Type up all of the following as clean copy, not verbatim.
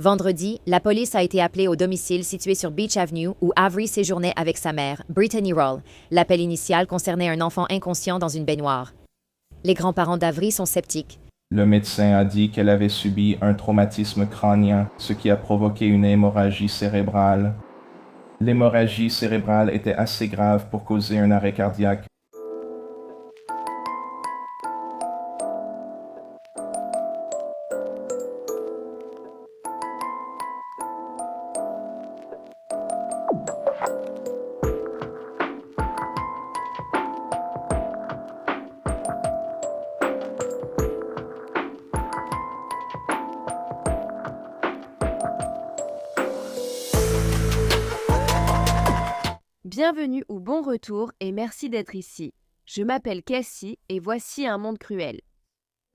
Vendredi, la police a été appelée au domicile situé sur Beach Avenue où Avery séjournait avec sa mère, Brittany Roll. L'appel initial concernait un enfant inconscient dans une baignoire. Les grands-parents d'Avery sont sceptiques. Le médecin a dit qu'elle avait subi un traumatisme crânien, ce qui a provoqué une hémorragie cérébrale. L'hémorragie cérébrale était assez grave pour causer un arrêt cardiaque. Bienvenue ou bon retour et merci d'être ici. Je m'appelle Cassie et voici un monde cruel.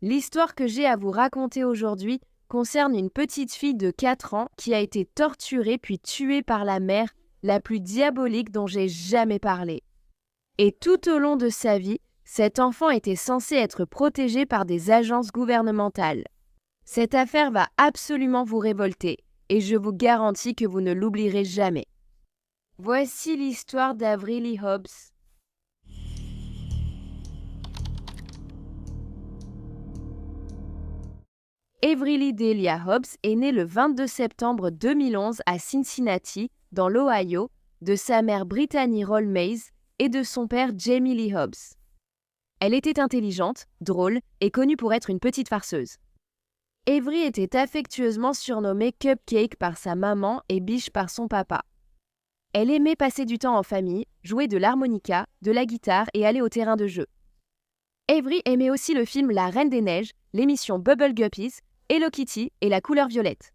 L'histoire que j'ai à vous raconter aujourd'hui concerne une petite fille de 4 ans qui a été torturée puis tuée par la mère la plus diabolique dont j'ai jamais parlé. Et tout au long de sa vie, cet enfant était censé être protégé par des agences gouvernementales. Cette affaire va absolument vous révolter et je vous garantis que vous ne l'oublierez jamais. Voici l'histoire d'Avery Lee Hobbs. Avery Lee Delia Hobbs est née le 22 septembre 2011 à Cincinnati, dans l'Ohio, de sa mère Brittany Roll Mays et de son père Jamie Lee Hobbs. Elle était intelligente, drôle et connue pour être une petite farceuse. Avery était affectueusement surnommée Cupcake par sa maman et Biche par son papa. Elle aimait passer du temps en famille, jouer de l'harmonica, de la guitare et aller au terrain de jeu. Avery aimait aussi le film La Reine des Neiges, l'émission Bubble Guppies, Hello Kitty et La couleur violette.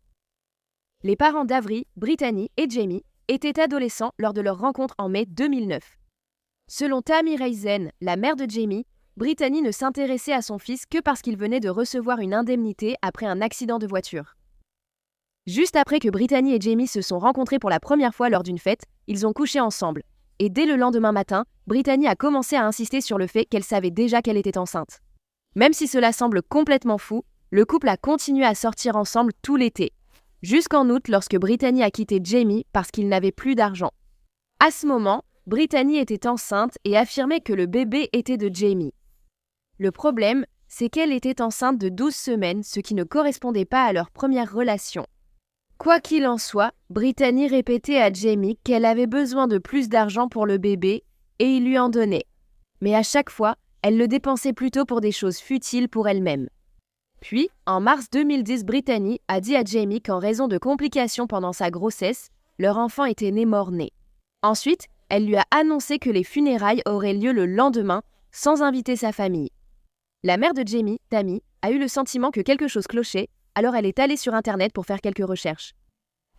Les parents d'Avery, Brittany et Jamie étaient adolescents lors de leur rencontre en mai 2009. Selon Tammy Reisen, la mère de Jamie, Brittany ne s'intéressait à son fils que parce qu'il venait de recevoir une indemnité après un accident de voiture. Juste après que Brittany et Jamie se sont rencontrés pour la première fois lors d'une fête, ils ont couché ensemble. Et dès le lendemain matin, Brittany a commencé à insister sur le fait qu'elle savait déjà qu'elle était enceinte. Même si cela semble complètement fou, le couple a continué à sortir ensemble tout l'été. Jusqu'en août lorsque Brittany a quitté Jamie parce qu'il n'avait plus d'argent. À ce moment, Brittany était enceinte et affirmait que le bébé était de Jamie. Le problème, c'est qu'elle était enceinte de 12 semaines, ce qui ne correspondait pas à leur première relation. Quoi qu'il en soit, Brittany répétait à Jamie qu'elle avait besoin de plus d'argent pour le bébé et il lui en donnait. Mais à chaque fois, elle le dépensait plutôt pour des choses futiles pour elle-même. Puis, en mars 2010, Brittany a dit à Jamie qu'en raison de complications pendant sa grossesse, leur enfant était né mort-né. Ensuite, elle lui a annoncé que les funérailles auraient lieu le lendemain, sans inviter sa famille. La mère de Jamie, Tammy, a eu le sentiment que quelque chose clochait, alors elle est allée sur Internet pour faire quelques recherches.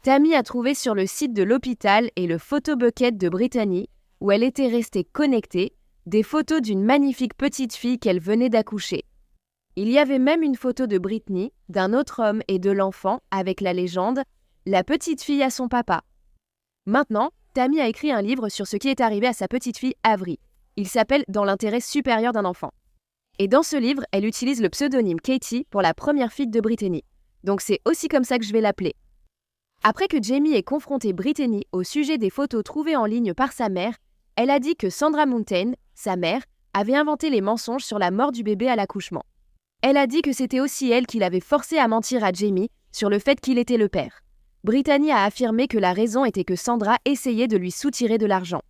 Tammy a trouvé sur le site de l'hôpital et le photobucket de Brittany, où elle était restée connectée, des photos d'une magnifique petite fille qu'elle venait d'accoucher. Il y avait même une photo de Brittany, d'un autre homme et de l'enfant avec la légende « La petite fille à son papa ». Maintenant, Tammy a écrit un livre sur ce qui est arrivé à sa petite fille Avery. Il s'appelle « Dans l'intérêt supérieur d'un enfant ». Et dans ce livre, elle utilise le pseudonyme Katie pour la première fille de Brittany. Donc c'est aussi comme ça que je vais l'appeler. Après que Jamie ait confronté Brittany au sujet des photos trouvées en ligne par sa mère, elle a dit que Sandra Mountain, sa mère, avait inventé les mensonges sur la mort du bébé à l'accouchement. Elle a dit que c'était aussi elle qui l'avait forcé à mentir à Jamie sur le fait qu'il était le père. Brittany a affirmé que la raison était que Sandra essayait de lui soutirer de l'argent.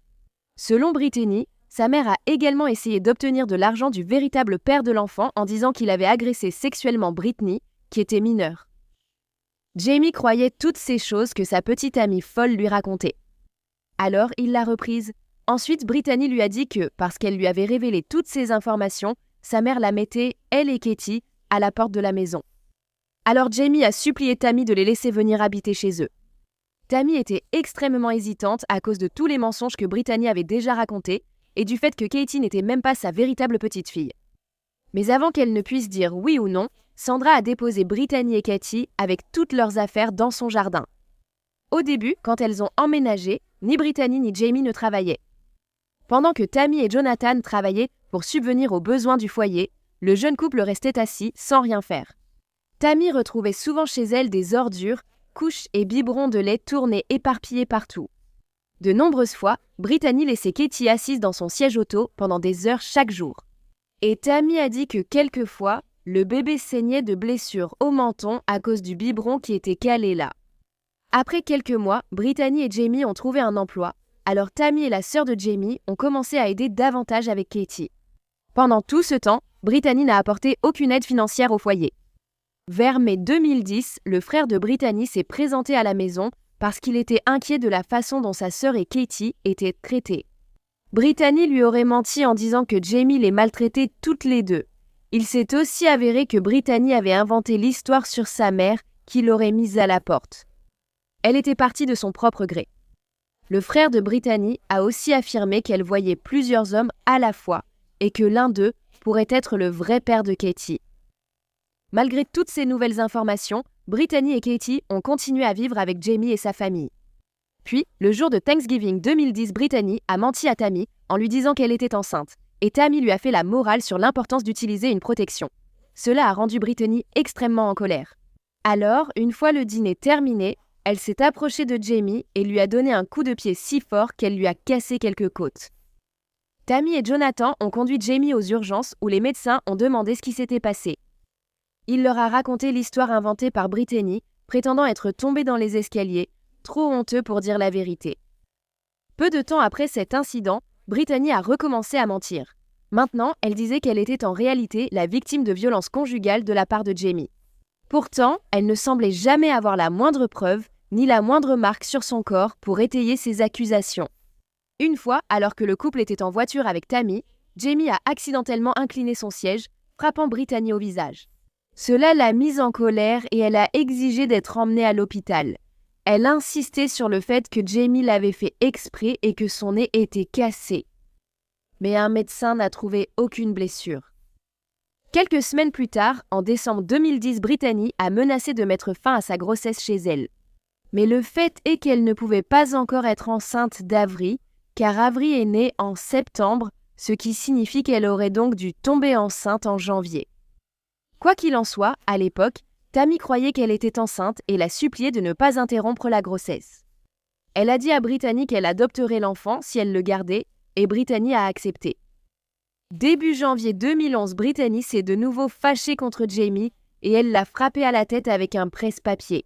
Selon Brittany, sa mère a également essayé d'obtenir de l'argent du véritable père de l'enfant en disant qu'il avait agressé sexuellement Brittany, qui était mineure. Jamie croyait toutes ces choses que sa petite amie folle lui racontait. Alors, il l'a reprise. Ensuite, Brittany lui a dit que, parce qu'elle lui avait révélé toutes ces informations, sa mère la mettait, elle et Katie, à la porte de la maison. Alors Jamie a supplié Tammy de les laisser venir habiter chez eux. Tammy était extrêmement hésitante à cause de tous les mensonges que Brittany avait déjà racontés et du fait que Katie n'était même pas sa véritable petite fille. Mais avant qu'elle ne puisse dire oui ou non, Sandra a déposé Brittany et Katie avec toutes leurs affaires dans son jardin. Au début, quand elles ont emménagé, ni Brittany ni Jamie ne travaillaient. Pendant que Tammy et Jonathan travaillaient pour subvenir aux besoins du foyer, le jeune couple restait assis sans rien faire. Tammy retrouvait souvent chez elle des ordures couches et biberons de lait tournaient éparpillés partout. De nombreuses fois, Brittany laissait Katie assise dans son siège auto pendant des heures chaque jour. Et Tammy a dit que quelquefois, le bébé saignait de blessures au menton à cause du biberon qui était calé là. Après quelques mois, Brittany et Jamie ont trouvé un emploi, alors Tammy et la sœur de Jamie ont commencé à aider davantage avec Katie. Pendant tout ce temps, Brittany n'a apporté aucune aide financière au foyer. Vers mai 2010, le frère de Brittany s'est présenté à la maison parce qu'il était inquiet de la façon dont sa sœur et Katie étaient traitées. Brittany lui aurait menti en disant que Jamie les maltraitait toutes les deux. Il s'est aussi avéré que Brittany avait inventé l'histoire sur sa mère qui l'aurait mise à la porte. Elle était partie de son propre gré. Le frère de Brittany a aussi affirmé qu'elle voyait plusieurs hommes à la fois et que l'un d'eux pourrait être le vrai père de Katie. Malgré toutes ces nouvelles informations, Brittany et Katie ont continué à vivre avec Jamie et sa famille. Puis, le jour de Thanksgiving 2010, Brittany a menti à Tammy en lui disant qu'elle était enceinte, et Tammy lui a fait la morale sur l'importance d'utiliser une protection. Cela a rendu Brittany extrêmement en colère. Alors, une fois le dîner terminé, elle s'est approchée de Jamie et lui a donné un coup de pied si fort qu'elle lui a cassé quelques côtes. Tammy et Jonathan ont conduit Jamie aux urgences où les médecins ont demandé ce qui s'était passé. Il leur a raconté l'histoire inventée par Brittany, prétendant être tombée dans les escaliers, trop honteux pour dire la vérité. Peu de temps après cet incident, Brittany a recommencé à mentir. Maintenant, elle disait qu'elle était en réalité la victime de violences conjugales de la part de Jamie. Pourtant, elle ne semblait jamais avoir la moindre preuve, ni la moindre marque sur son corps pour étayer ses accusations. Une fois, alors que le couple était en voiture avec Tammy, Jamie a accidentellement incliné son siège, frappant Brittany au visage. Cela l'a mise en colère et elle a exigé d'être emmenée à l'hôpital. Elle insistait sur le fait que Jamie l'avait fait exprès et que son nez était cassé. Mais un médecin n'a trouvé aucune blessure. Quelques semaines plus tard, en décembre 2010, Brittany a menacé de mettre fin à sa grossesse chez elle. Mais le fait est qu'elle ne pouvait pas encore être enceinte d'Avery, car Avery est née en septembre, ce qui signifie qu'elle aurait donc dû tomber enceinte en janvier. Quoi qu'il en soit, à l'époque, Tammy croyait qu'elle était enceinte et l'a suppliée de ne pas interrompre la grossesse. Elle a dit à Brittany qu'elle adopterait l'enfant si elle le gardait, et Brittany a accepté. Début janvier 2011, Brittany s'est de nouveau fâchée contre Jamie et elle l'a frappé à la tête avec un presse-papier.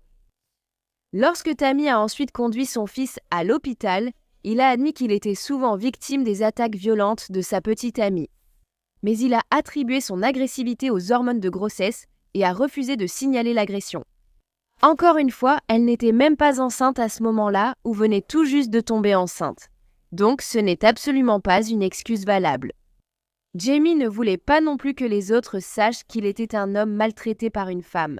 Lorsque Tammy a ensuite conduit son fils à l'hôpital, il a admis qu'il était souvent victime des attaques violentes de sa petite amie. Mais il a attribué son agressivité aux hormones de grossesse et a refusé de signaler l'agression. Encore une fois, elle n'était même pas enceinte à ce moment-là ou venait tout juste de tomber enceinte. Donc ce n'est absolument pas une excuse valable. Jamie ne voulait pas non plus que les autres sachent qu'il était un homme maltraité par une femme.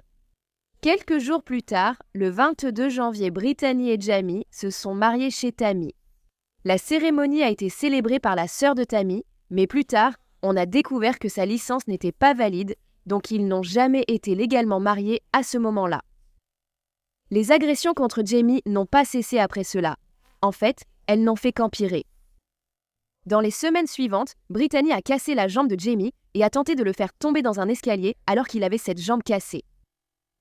Quelques jours plus tard, le 22 janvier, Brittany et Jamie se sont mariés chez Tammy. La cérémonie a été célébrée par la sœur de Tammy, mais plus tard, on a découvert que sa licence n'était pas valide, donc ils n'ont jamais été légalement mariés à ce moment-là. Les agressions contre Jamie n'ont pas cessé après cela. En fait, elles n'ont fait qu'empirer. Dans les semaines suivantes, Brittany a cassé la jambe de Jamie et a tenté de le faire tomber dans un escalier alors qu'il avait cette jambe cassée.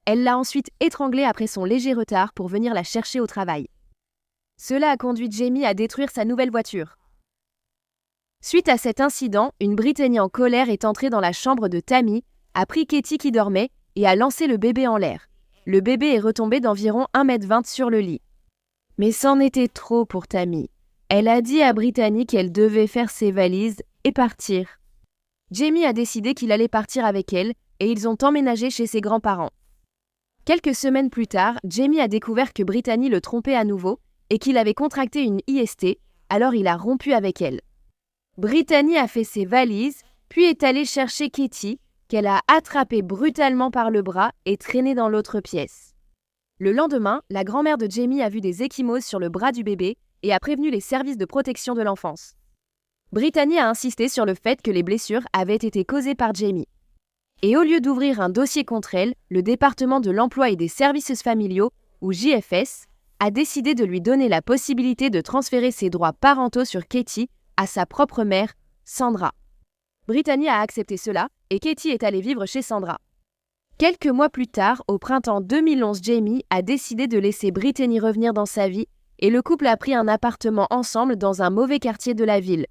Elle l'a ensuite étranglé après son léger retard pour venir la chercher au travail. Cela a conduit Jamie à détruire sa nouvelle voiture. Suite à cet incident, une Brittany en colère est entrée dans la chambre de Tammy, a pris Katie qui dormait et a lancé le bébé en l'air. Le bébé est retombé d'environ 1,20 m sur le lit. Mais c'en était trop pour Tammy. Elle a dit à Brittany qu'elle devait faire ses valises et partir. Jamie a décidé qu'il allait partir avec elle et ils ont emménagé chez ses grands-parents. Quelques semaines plus tard, Jamie a découvert que Brittany le trompait à nouveau et qu'il avait contracté une IST, alors il a rompu avec elle. Brittany a fait ses valises, puis est allée chercher Katie, qu'elle a attrapée brutalement par le bras et traînée dans l'autre pièce. Le lendemain, la grand-mère de Jamie a vu des ecchymoses sur le bras du bébé et a prévenu les services de protection de l'enfance. Brittany a insisté sur le fait que les blessures avaient été causées par Jamie. Et au lieu d'ouvrir un dossier contre elle, le département de l'emploi et des services familiaux, ou JFS, a décidé de lui donner la possibilité de transférer ses droits parentaux sur Katie à sa propre mère, Sandra. Brittany a accepté cela et Katie est allée vivre chez Sandra. Quelques mois plus tard, au printemps 2011, Jamie a décidé de laisser Brittany revenir dans sa vie et le couple a pris un appartement ensemble dans un mauvais quartier de la ville.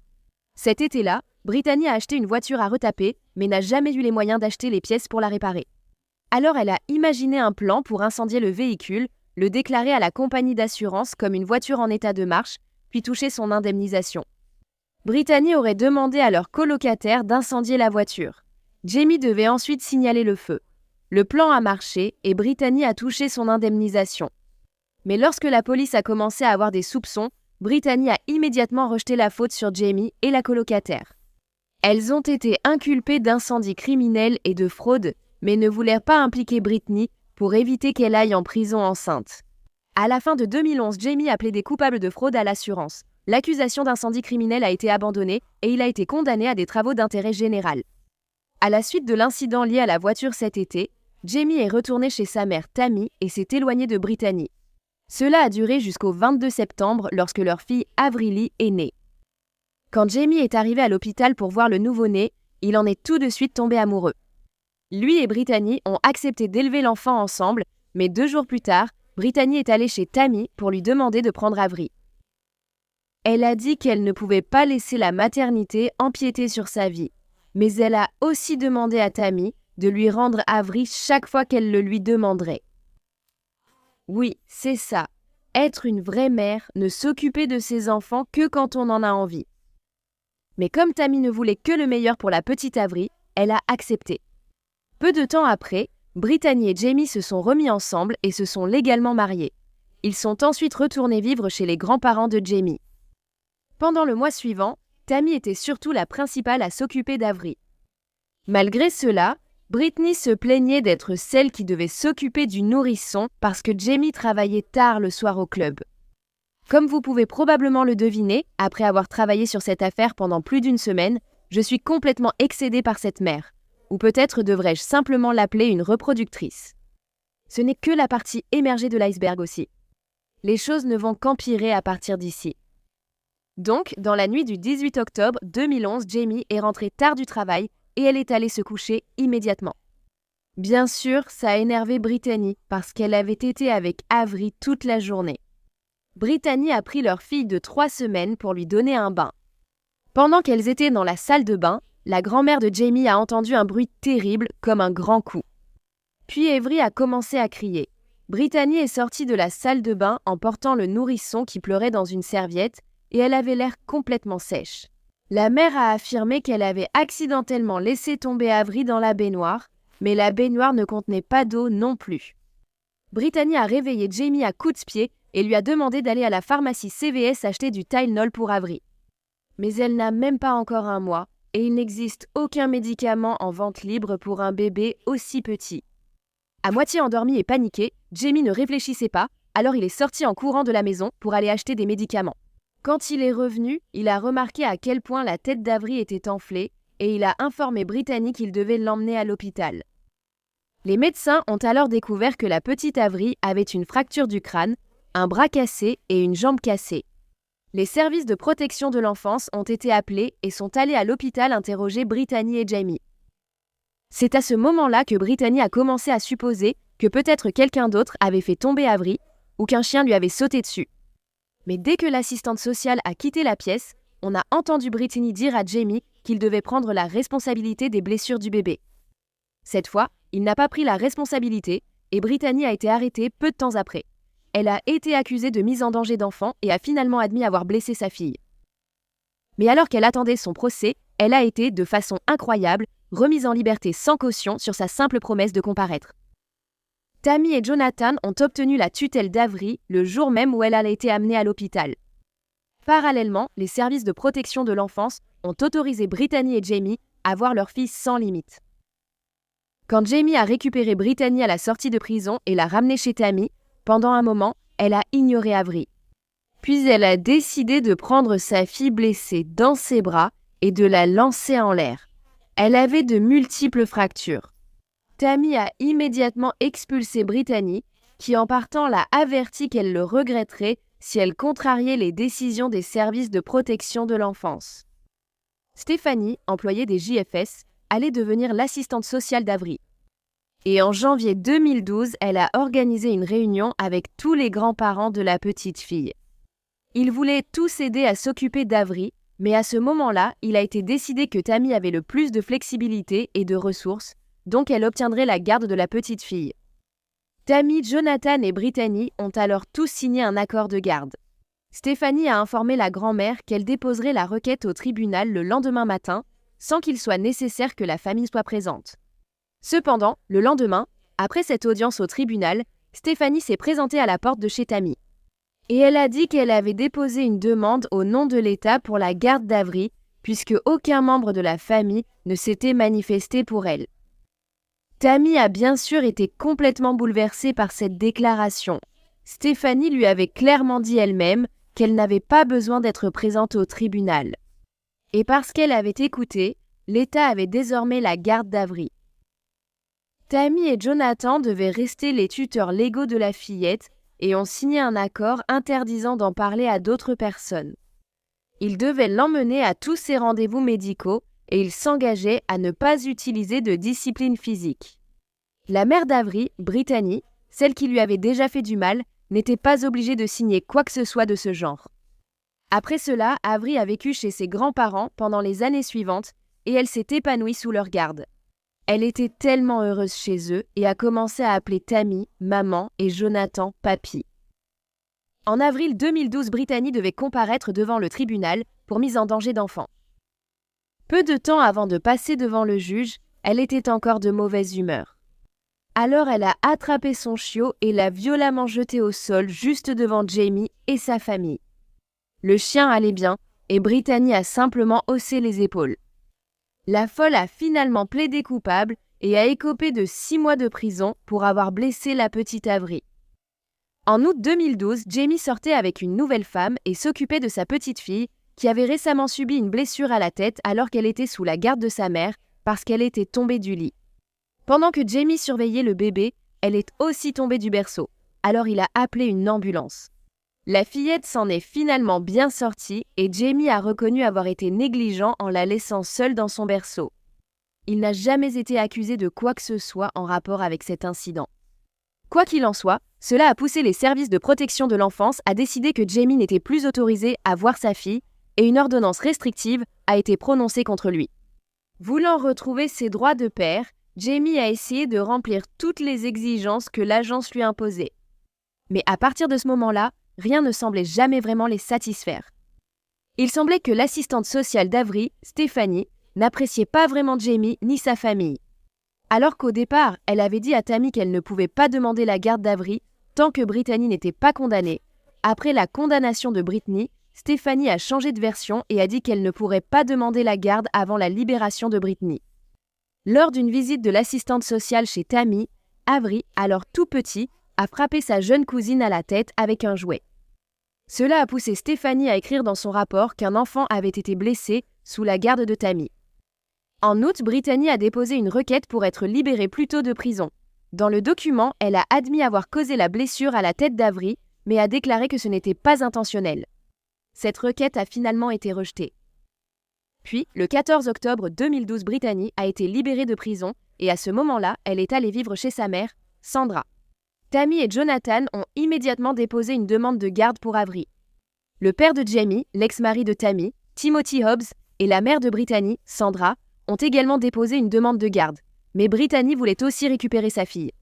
Cet été-là, Brittany a acheté une voiture à retaper, mais n'a jamais eu les moyens d'acheter les pièces pour la réparer. Alors elle a imaginé un plan pour incendier le véhicule, le déclarer à la compagnie d'assurance comme une voiture en état de marche, puis toucher son indemnisation. Brittany aurait demandé à leur colocataire d'incendier la voiture. Jamie devait ensuite signaler le feu. Le plan a marché et Brittany a touché son indemnisation. Mais lorsque la police a commencé à avoir des soupçons, Brittany a immédiatement rejeté la faute sur Jamie et la colocataire. Elles ont été inculpées d'incendie criminel et de fraude, mais ne voulèrent pas impliquer Brittany pour éviter qu'elle aille en prison enceinte. À la fin de 2011, Jamie a plaidé coupable de fraude à l'assurance. L'accusation d'incendie criminel a été abandonnée et il a été condamné à des travaux d'intérêt général. À la suite de l'incident lié à la voiture cet été, Jamie est retourné chez sa mère Tammy et s'est éloigné de Brittany. Cela a duré jusqu'au 22 septembre lorsque leur fille Avril est née. Quand Jamie est arrivé à l'hôpital pour voir le nouveau-né, il en est tout de suite tombé amoureux. Lui et Brittany ont accepté d'élever l'enfant ensemble, mais 2 jours plus tard, Brittany est allée chez Tammy pour lui demander de prendre Avril. Elle a dit qu'elle ne pouvait pas laisser la maternité empiéter sur sa vie, mais elle a aussi demandé à Tammy de lui rendre Avril chaque fois qu'elle le lui demanderait. Oui, c'est ça. Être une vraie mère, ne s'occuper de ses enfants que quand on en a envie. Mais comme Tammy ne voulait que le meilleur pour la petite Avril, elle a accepté. Peu de temps après, Brittany et Jamie se sont remis ensemble et se sont légalement mariés. Ils sont ensuite retournés vivre chez les grands-parents de Jamie. Pendant le mois suivant, Tammy était surtout la principale à s'occuper d'Avril. Malgré cela, Brittany se plaignait d'être celle qui devait s'occuper du nourrisson parce que Jamie travaillait tard le soir au club. Comme vous pouvez probablement le deviner, après avoir travaillé sur cette affaire pendant plus d'1 semaine, je suis complètement excédée par cette mère. Ou peut-être devrais-je simplement l'appeler une reproductrice. Ce n'est que la partie émergée de l'iceberg aussi. Les choses ne vont qu'empirer à partir d'ici. Donc, dans la nuit du 18 octobre 2011, Jamie est rentrée tard du travail et elle est allée se coucher immédiatement. Bien sûr, ça a énervé Brittany parce qu'elle avait été avec Avril toute la journée. Brittany a pris leur fille de 3 semaines pour lui donner un bain. Pendant qu'elles étaient dans la salle de bain, la grand-mère de Jamie a entendu un bruit terrible comme un grand coup. Puis Avril a commencé à crier. Brittany est sortie de la salle de bain en portant le nourrisson qui pleurait dans une serviette et elle avait l'air complètement sèche. La mère a affirmé qu'elle avait accidentellement laissé tomber Avril dans la baignoire, mais la baignoire ne contenait pas d'eau non plus. Brittany a réveillé Jamie à coups de pied et lui a demandé d'aller à la pharmacie CVS acheter du Tylenol pour Avril. Mais elle n'a même pas encore 1 mois et il n'existe aucun médicament en vente libre pour un bébé aussi petit. À moitié endormi et paniqué, Jamie ne réfléchissait pas, alors il est sorti en courant de la maison pour aller acheter des médicaments. Quand il est revenu, il a remarqué à quel point la tête d'Avril était enflée et il a informé Brittany qu'il devait l'emmener à l'hôpital. Les médecins ont alors découvert que la petite Avril avait une fracture du crâne, un bras cassé et une jambe cassée. Les services de protection de l'enfance ont été appelés et sont allés à l'hôpital interroger Brittany et Jamie. C'est à ce moment-là que Brittany a commencé à supposer que peut-être quelqu'un d'autre avait fait tomber Avril ou qu'un chien lui avait sauté dessus. Mais dès que l'assistante sociale a quitté la pièce, on a entendu Brittany dire à Jamie qu'il devait prendre la responsabilité des blessures du bébé. Cette fois, il n'a pas pris la responsabilité et Brittany a été arrêtée peu de temps après. Elle a été accusée de mise en danger d'enfant et a finalement admis avoir blessé sa fille. Mais alors qu'elle attendait son procès, elle a été, de façon incroyable, remise en liberté sans caution sur sa simple promesse de comparaître. Tammy et Jonathan ont obtenu la tutelle d'Avril le jour même où elle a été amenée à l'hôpital. Parallèlement, les services de protection de l'enfance ont autorisé Brittany et Jamie à voir leur fille sans limite. Quand Jamie a récupéré Brittany à la sortie de prison et l'a ramenée chez Tammy, pendant un moment, elle a ignoré Avril. Puis elle a décidé de prendre sa fille blessée dans ses bras et de la lancer en l'air. Elle avait de multiples fractures. Tammy a immédiatement expulsé Brittany, qui en partant l'a averti qu'elle le regretterait si elle contrariait les décisions des services de protection de l'enfance. Stéphanie, employée des JFS, allait devenir l'assistante sociale d'Avril. Et en janvier 2012, elle a organisé une réunion avec tous les grands-parents de la petite fille. Ils voulaient tous aider à s'occuper d'Avery, mais à ce moment-là, il a été décidé que Tammy avait le plus de flexibilité et de ressources, donc elle obtiendrait la garde de la petite fille. Tammy, Jonathan et Brittany ont alors tous signé un accord de garde. Stéphanie a informé la grand-mère qu'elle déposerait la requête au tribunal le lendemain matin, sans qu'il soit nécessaire que la famille soit présente. Cependant, le lendemain, après cette audience au tribunal, Stéphanie s'est présentée à la porte de chez Tammy. Et elle a dit qu'elle avait déposé une demande au nom de l'État pour la garde d'Avery, puisque aucun membre de la famille ne s'était manifesté pour elle. Tammy a bien sûr été complètement bouleversée par cette déclaration. Stéphanie lui avait clairement dit elle-même qu'elle n'avait pas besoin d'être présente au tribunal. Et parce qu'elle avait écouté, l'État avait désormais la garde d'Avery. Tammy et Jonathan devaient rester les tuteurs légaux de la fillette et ont signé un accord interdisant d'en parler à d'autres personnes. Ils devaient l'emmener à tous ses rendez-vous médicaux et ils s'engageaient à ne pas utiliser de discipline physique. La mère d'Avery, Brittany, celle qui lui avait déjà fait du mal, n'était pas obligée de signer quoi que ce soit de ce genre. Après cela, Avril a vécu chez ses grands-parents pendant les années suivantes et elle s'est épanouie sous leur garde. Elle était tellement heureuse chez eux et a commencé à appeler Tammy, maman et Jonathan, papy. En avril 2012, Brittany devait comparaître devant le tribunal pour mise en danger d'enfant. Peu de temps avant de passer devant le juge, elle était encore de mauvaise humeur. Alors elle a attrapé son chiot et l'a violemment jeté au sol juste devant Jamie et sa famille. Le chien allait bien et Brittany a simplement haussé les épaules. La folle a finalement plaidé coupable et a écopé de 6 mois de prison pour avoir blessé la petite Avril. En août 2012, Jamie sortait avec une nouvelle femme et s'occupait de sa petite fille qui avait récemment subi une blessure à la tête alors qu'elle était sous la garde de sa mère parce qu'elle était tombée du lit. Pendant que Jamie surveillait le bébé, elle est aussi tombée du berceau. Alors il a appelé une ambulance. La fillette s'en est finalement bien sortie et Jamie a reconnu avoir été négligent en la laissant seule dans son berceau. Il n'a jamais été accusé de quoi que ce soit en rapport avec cet incident. Quoi qu'il en soit, cela a poussé les services de protection de l'enfance à décider que Jamie n'était plus autorisé à voir sa fille et une ordonnance restrictive a été prononcée contre lui. Voulant retrouver ses droits de père, Jamie a essayé de remplir toutes les exigences que l'agence lui imposait. Mais à partir de ce moment-là, rien ne semblait jamais vraiment les satisfaire. Il semblait que l'assistante sociale d'Avril, Stéphanie, n'appréciait pas vraiment Jamie ni sa famille. Alors qu'au départ, elle avait dit à Tammy qu'elle ne pouvait pas demander la garde d'Avril tant que Brittany n'était pas condamnée. Après la condamnation de Brittany, Stéphanie a changé de version et a dit qu'elle ne pourrait pas demander la garde avant la libération de Brittany. Lors d'une visite de l'assistante sociale chez Tammy, Avril, alors tout petit, a frappé sa jeune cousine à la tête avec un jouet. Cela a poussé Stéphanie à écrire dans son rapport qu'un enfant avait été blessé sous la garde de Tammy. En août, Brittany a déposé une requête pour être libérée plus tôt de prison. Dans le document, elle a admis avoir causé la blessure à la tête d'Avril, mais a déclaré que ce n'était pas intentionnel. Cette requête a finalement été rejetée. Puis, le 14 octobre 2012, Brittany a été libérée de prison et à ce moment-là, elle est allée vivre chez sa mère, Sandra. Tammy et Jonathan ont immédiatement déposé une demande de garde pour Avril. Le père de Jamie, l'ex-mari de Tammy, Timothy Hobbs, et la mère de Brittany, Sandra, ont également déposé une demande de garde, mais Brittany voulait aussi récupérer sa fille.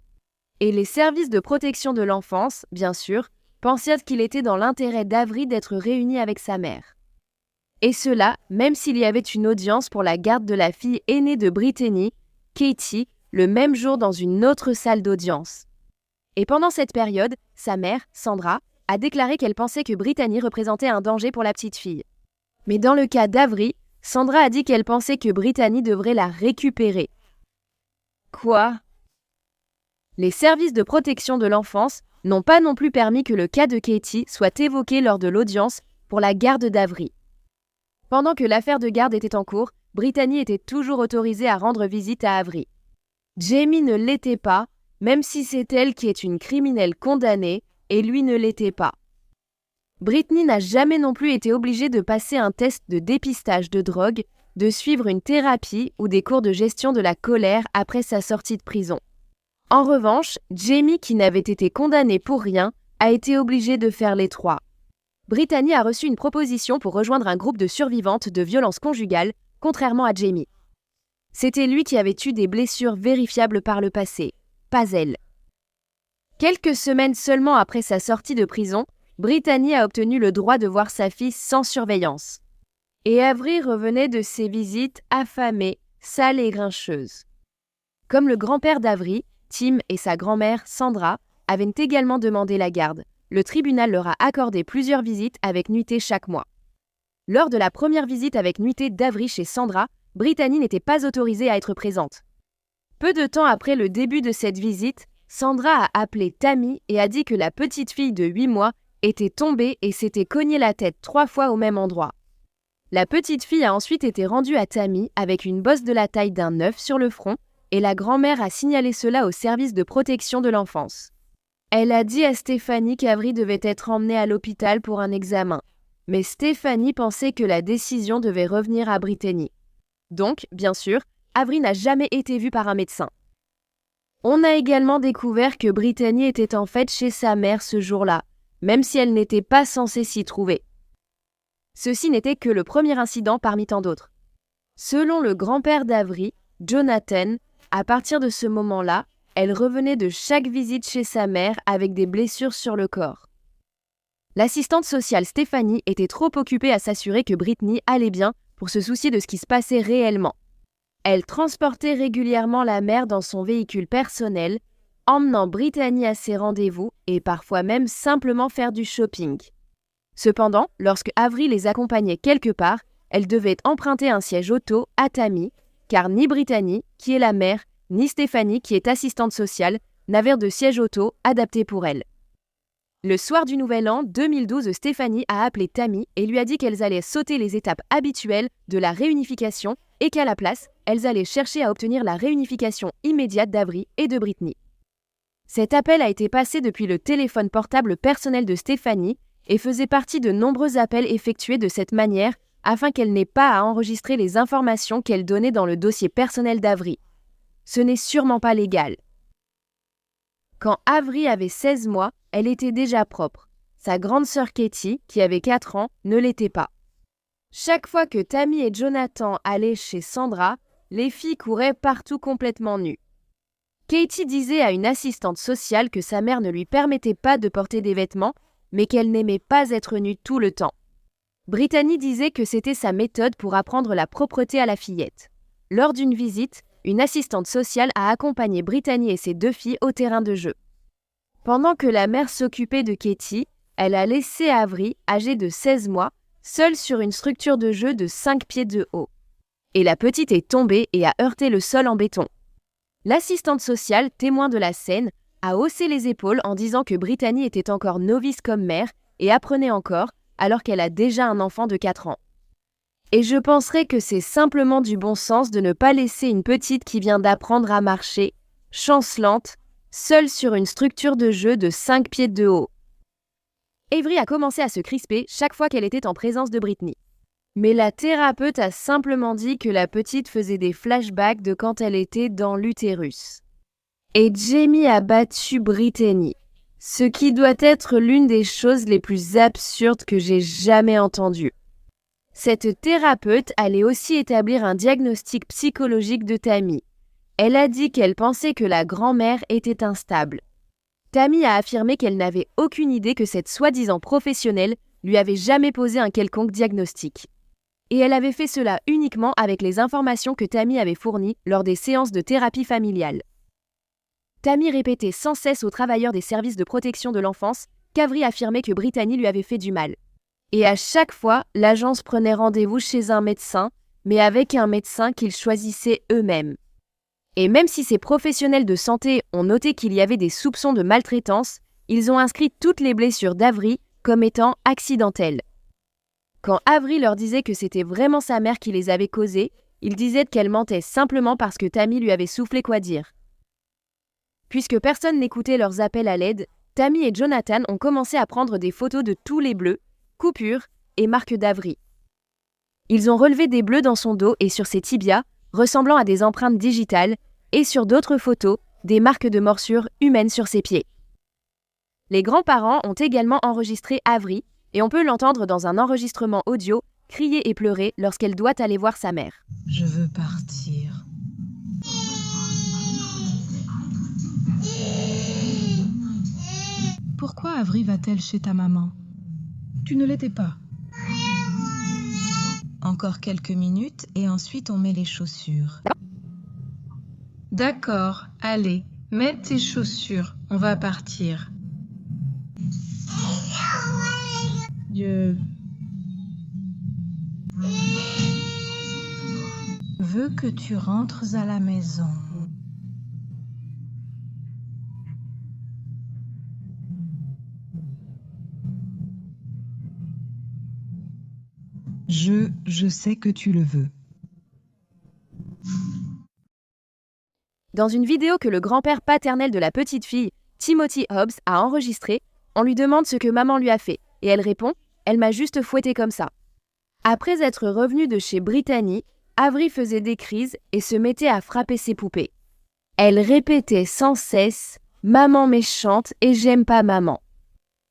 Et les services de protection de l'enfance, bien sûr, pensaient qu'il était dans l'intérêt d'Avril d'être réunie avec sa mère. Et cela, même s'il y avait une audience pour la garde de la fille aînée de Brittany, Katie, le même jour dans une autre salle d'audience. Et pendant cette période, sa mère, Sandra, a déclaré qu'elle pensait que Brittany représentait un danger pour la petite fille. Mais dans le cas d'Avril, Sandra a dit qu'elle pensait que Brittany devrait la récupérer. Quoi ? Les services de protection de l'enfance n'ont pas non plus permis que le cas de Katie soit évoqué lors de l'audience pour la garde d'Avril. Pendant que l'affaire de garde était en cours, Brittany était toujours autorisée à rendre visite à Avril. Jamie ne l'était pas, même si c'est elle qui est une criminelle condamnée, et lui ne l'était pas. Brittany n'a jamais non plus été obligée de passer un test de dépistage de drogue, de suivre une thérapie ou des cours de gestion de la colère après sa sortie de prison. En revanche, Jamie, qui n'avait été condamné pour rien, a été obligé de faire les 3. Brittany a reçu une proposition pour rejoindre un groupe de survivantes de violences conjugales, contrairement à Jamie. C'était lui qui avait eu des blessures vérifiables par le passé, pas elle. Quelques semaines seulement après sa sortie de prison, Brittany a obtenu le droit de voir sa fille sans surveillance. Et Avery revenait de ses visites affamée, sale et grincheuse. Comme le grand-père d'Avery, Tim et sa grand-mère, Sandra, avaient également demandé la garde, le tribunal leur a accordé plusieurs visites avec nuitée chaque mois. Lors de la première visite avec nuitée d'Avery chez Sandra, Brittany n'était pas autorisée à être présente. Peu de temps après le début de cette visite, Sandra a appelé Tammy et a dit que la petite fille de 8 mois était tombée et s'était cognée la tête 3 fois au même endroit. La petite fille a ensuite été rendue à Tammy avec une bosse de la taille d'un œuf sur le front et la grand-mère a signalé cela au service de protection de l'enfance. Elle a dit à Stephanie qu'Avery devait être emmenée à l'hôpital pour un examen, mais Stephanie pensait que la décision devait revenir à Brittany. Donc, bien sûr, Avery n'a jamais été vue par un médecin. On a également découvert que Brittany était en fait chez sa mère ce jour-là, même si elle n'était pas censée s'y trouver. Ceci n'était que le premier incident parmi tant d'autres. Selon le grand-père d'Avery, Jonathan, à partir de ce moment-là, elle revenait de chaque visite chez sa mère avec des blessures sur le corps. L'assistante sociale Stephanie était trop occupée à s'assurer que Brittany allait bien pour se soucier de ce qui se passait réellement. Elle transportait régulièrement la mère dans son véhicule personnel, emmenant Brittany à ses rendez-vous et parfois même simplement faire du shopping. Cependant, lorsque Avery les accompagnait quelque part, elle devait emprunter un siège auto à Tammy, car ni Brittany, qui est la mère, ni Stephanie, qui est assistante sociale, n'avaient de siège auto adapté pour elle. Le soir du Nouvel An 2012, Stephanie a appelé Tammy et lui a dit qu'elles allaient sauter les étapes habituelles de la réunification et qu'à la place, elles allaient chercher à obtenir la réunification immédiate d'Avery et de Brittany. Cet appel a été passé depuis le téléphone portable personnel de Stephanie et faisait partie de nombreux appels effectués de cette manière afin qu'elle n'ait pas à enregistrer les informations qu'elle donnait dans le dossier personnel d'Avery. Ce n'est sûrement pas légal. Quand Avery avait 16 mois, elle était déjà propre. Sa grande sœur Katie, qui avait 4 ans, ne l'était pas. Chaque fois que Tammy et Jonathan allaient chez Sandra, les filles couraient partout complètement nues. Katie disait à une assistante sociale que sa mère ne lui permettait pas de porter des vêtements, mais qu'elle n'aimait pas être nue tout le temps. Brittany disait que c'était sa méthode pour apprendre la propreté à la fillette. Lors d'une visite, une assistante sociale a accompagné Brittany et ses 2 filles au terrain de jeu. Pendant que la mère s'occupait de Katie, elle a laissé Avery, âgée de 16 mois, seule sur une structure de jeu de 5 pieds de haut. Et la petite est tombée et a heurté le sol en béton. L'assistante sociale, témoin de la scène, a haussé les épaules en disant que Brittany était encore novice comme mère et apprenait encore, alors qu'elle a déjà un enfant de 4 ans. Et je penserais que c'est simplement du bon sens de ne pas laisser une petite qui vient d'apprendre à marcher, chancelante, seule sur une structure de jeu de 5 pieds de haut. Avery a commencé à se crisper chaque fois qu'elle était en présence de Brittany. Mais la thérapeute a simplement dit que la petite faisait des flashbacks de quand elle était dans l'utérus. Et Jamie a battu Brittany, ce qui doit être l'une des choses les plus absurdes que j'ai jamais entendues. Cette thérapeute allait aussi établir un diagnostic psychologique de Tammy. Elle a dit qu'elle pensait que la grand-mère était instable. Tammy a affirmé qu'elle n'avait aucune idée que cette soi-disant professionnelle lui avait jamais posé un quelconque diagnostic. Et elle avait fait cela uniquement avec les informations que Tammy avait fournies lors des séances de thérapie familiale. Tammy répétait sans cesse aux travailleurs des services de protection de l'enfance qu'Avery affirmait que Brittany lui avait fait du mal. Et à chaque fois, l'agence prenait rendez-vous chez un médecin, mais avec un médecin qu'ils choisissaient eux-mêmes. Et même si ces professionnels de santé ont noté qu'il y avait des soupçons de maltraitance, ils ont inscrit toutes les blessures d'Avery comme étant accidentelles. Quand Avery leur disait que c'était vraiment sa mère qui les avait causées, ils disaient qu'elle mentait simplement parce que Tammy lui avait soufflé quoi dire. Puisque personne n'écoutait leurs appels à l'aide, Tammy et Jonathan ont commencé à prendre des photos de tous les bleus, coupures et marques d'Avery. Ils ont relevé des bleus dans son dos et sur ses tibias, ressemblant à des empreintes digitales, et sur d'autres photos, des marques de morsures humaines sur ses pieds. Les grands-parents ont également enregistré Avery et on peut l'entendre dans un enregistrement audio crier et pleurer lorsqu'elle doit aller voir sa mère. Je veux partir. Pourquoi Avery va-t-elle chez ta maman? Tu ne l'étais pas. Encore quelques minutes et ensuite on met les chaussures. D'accord, allez, mets tes chaussures, on va partir. Je veux que tu rentres à la maison. Je sais que tu le veux. Dans une vidéo que le grand-père paternel de la petite fille, Timothy Hobbs, a enregistrée, on lui demande ce que maman lui a fait, et elle répond « Elle m'a juste fouetté comme ça ». Après être revenue de chez Brittany, Avery faisait des crises et se mettait à frapper ses poupées. Elle répétait sans cesse « Maman méchante et j'aime pas maman ».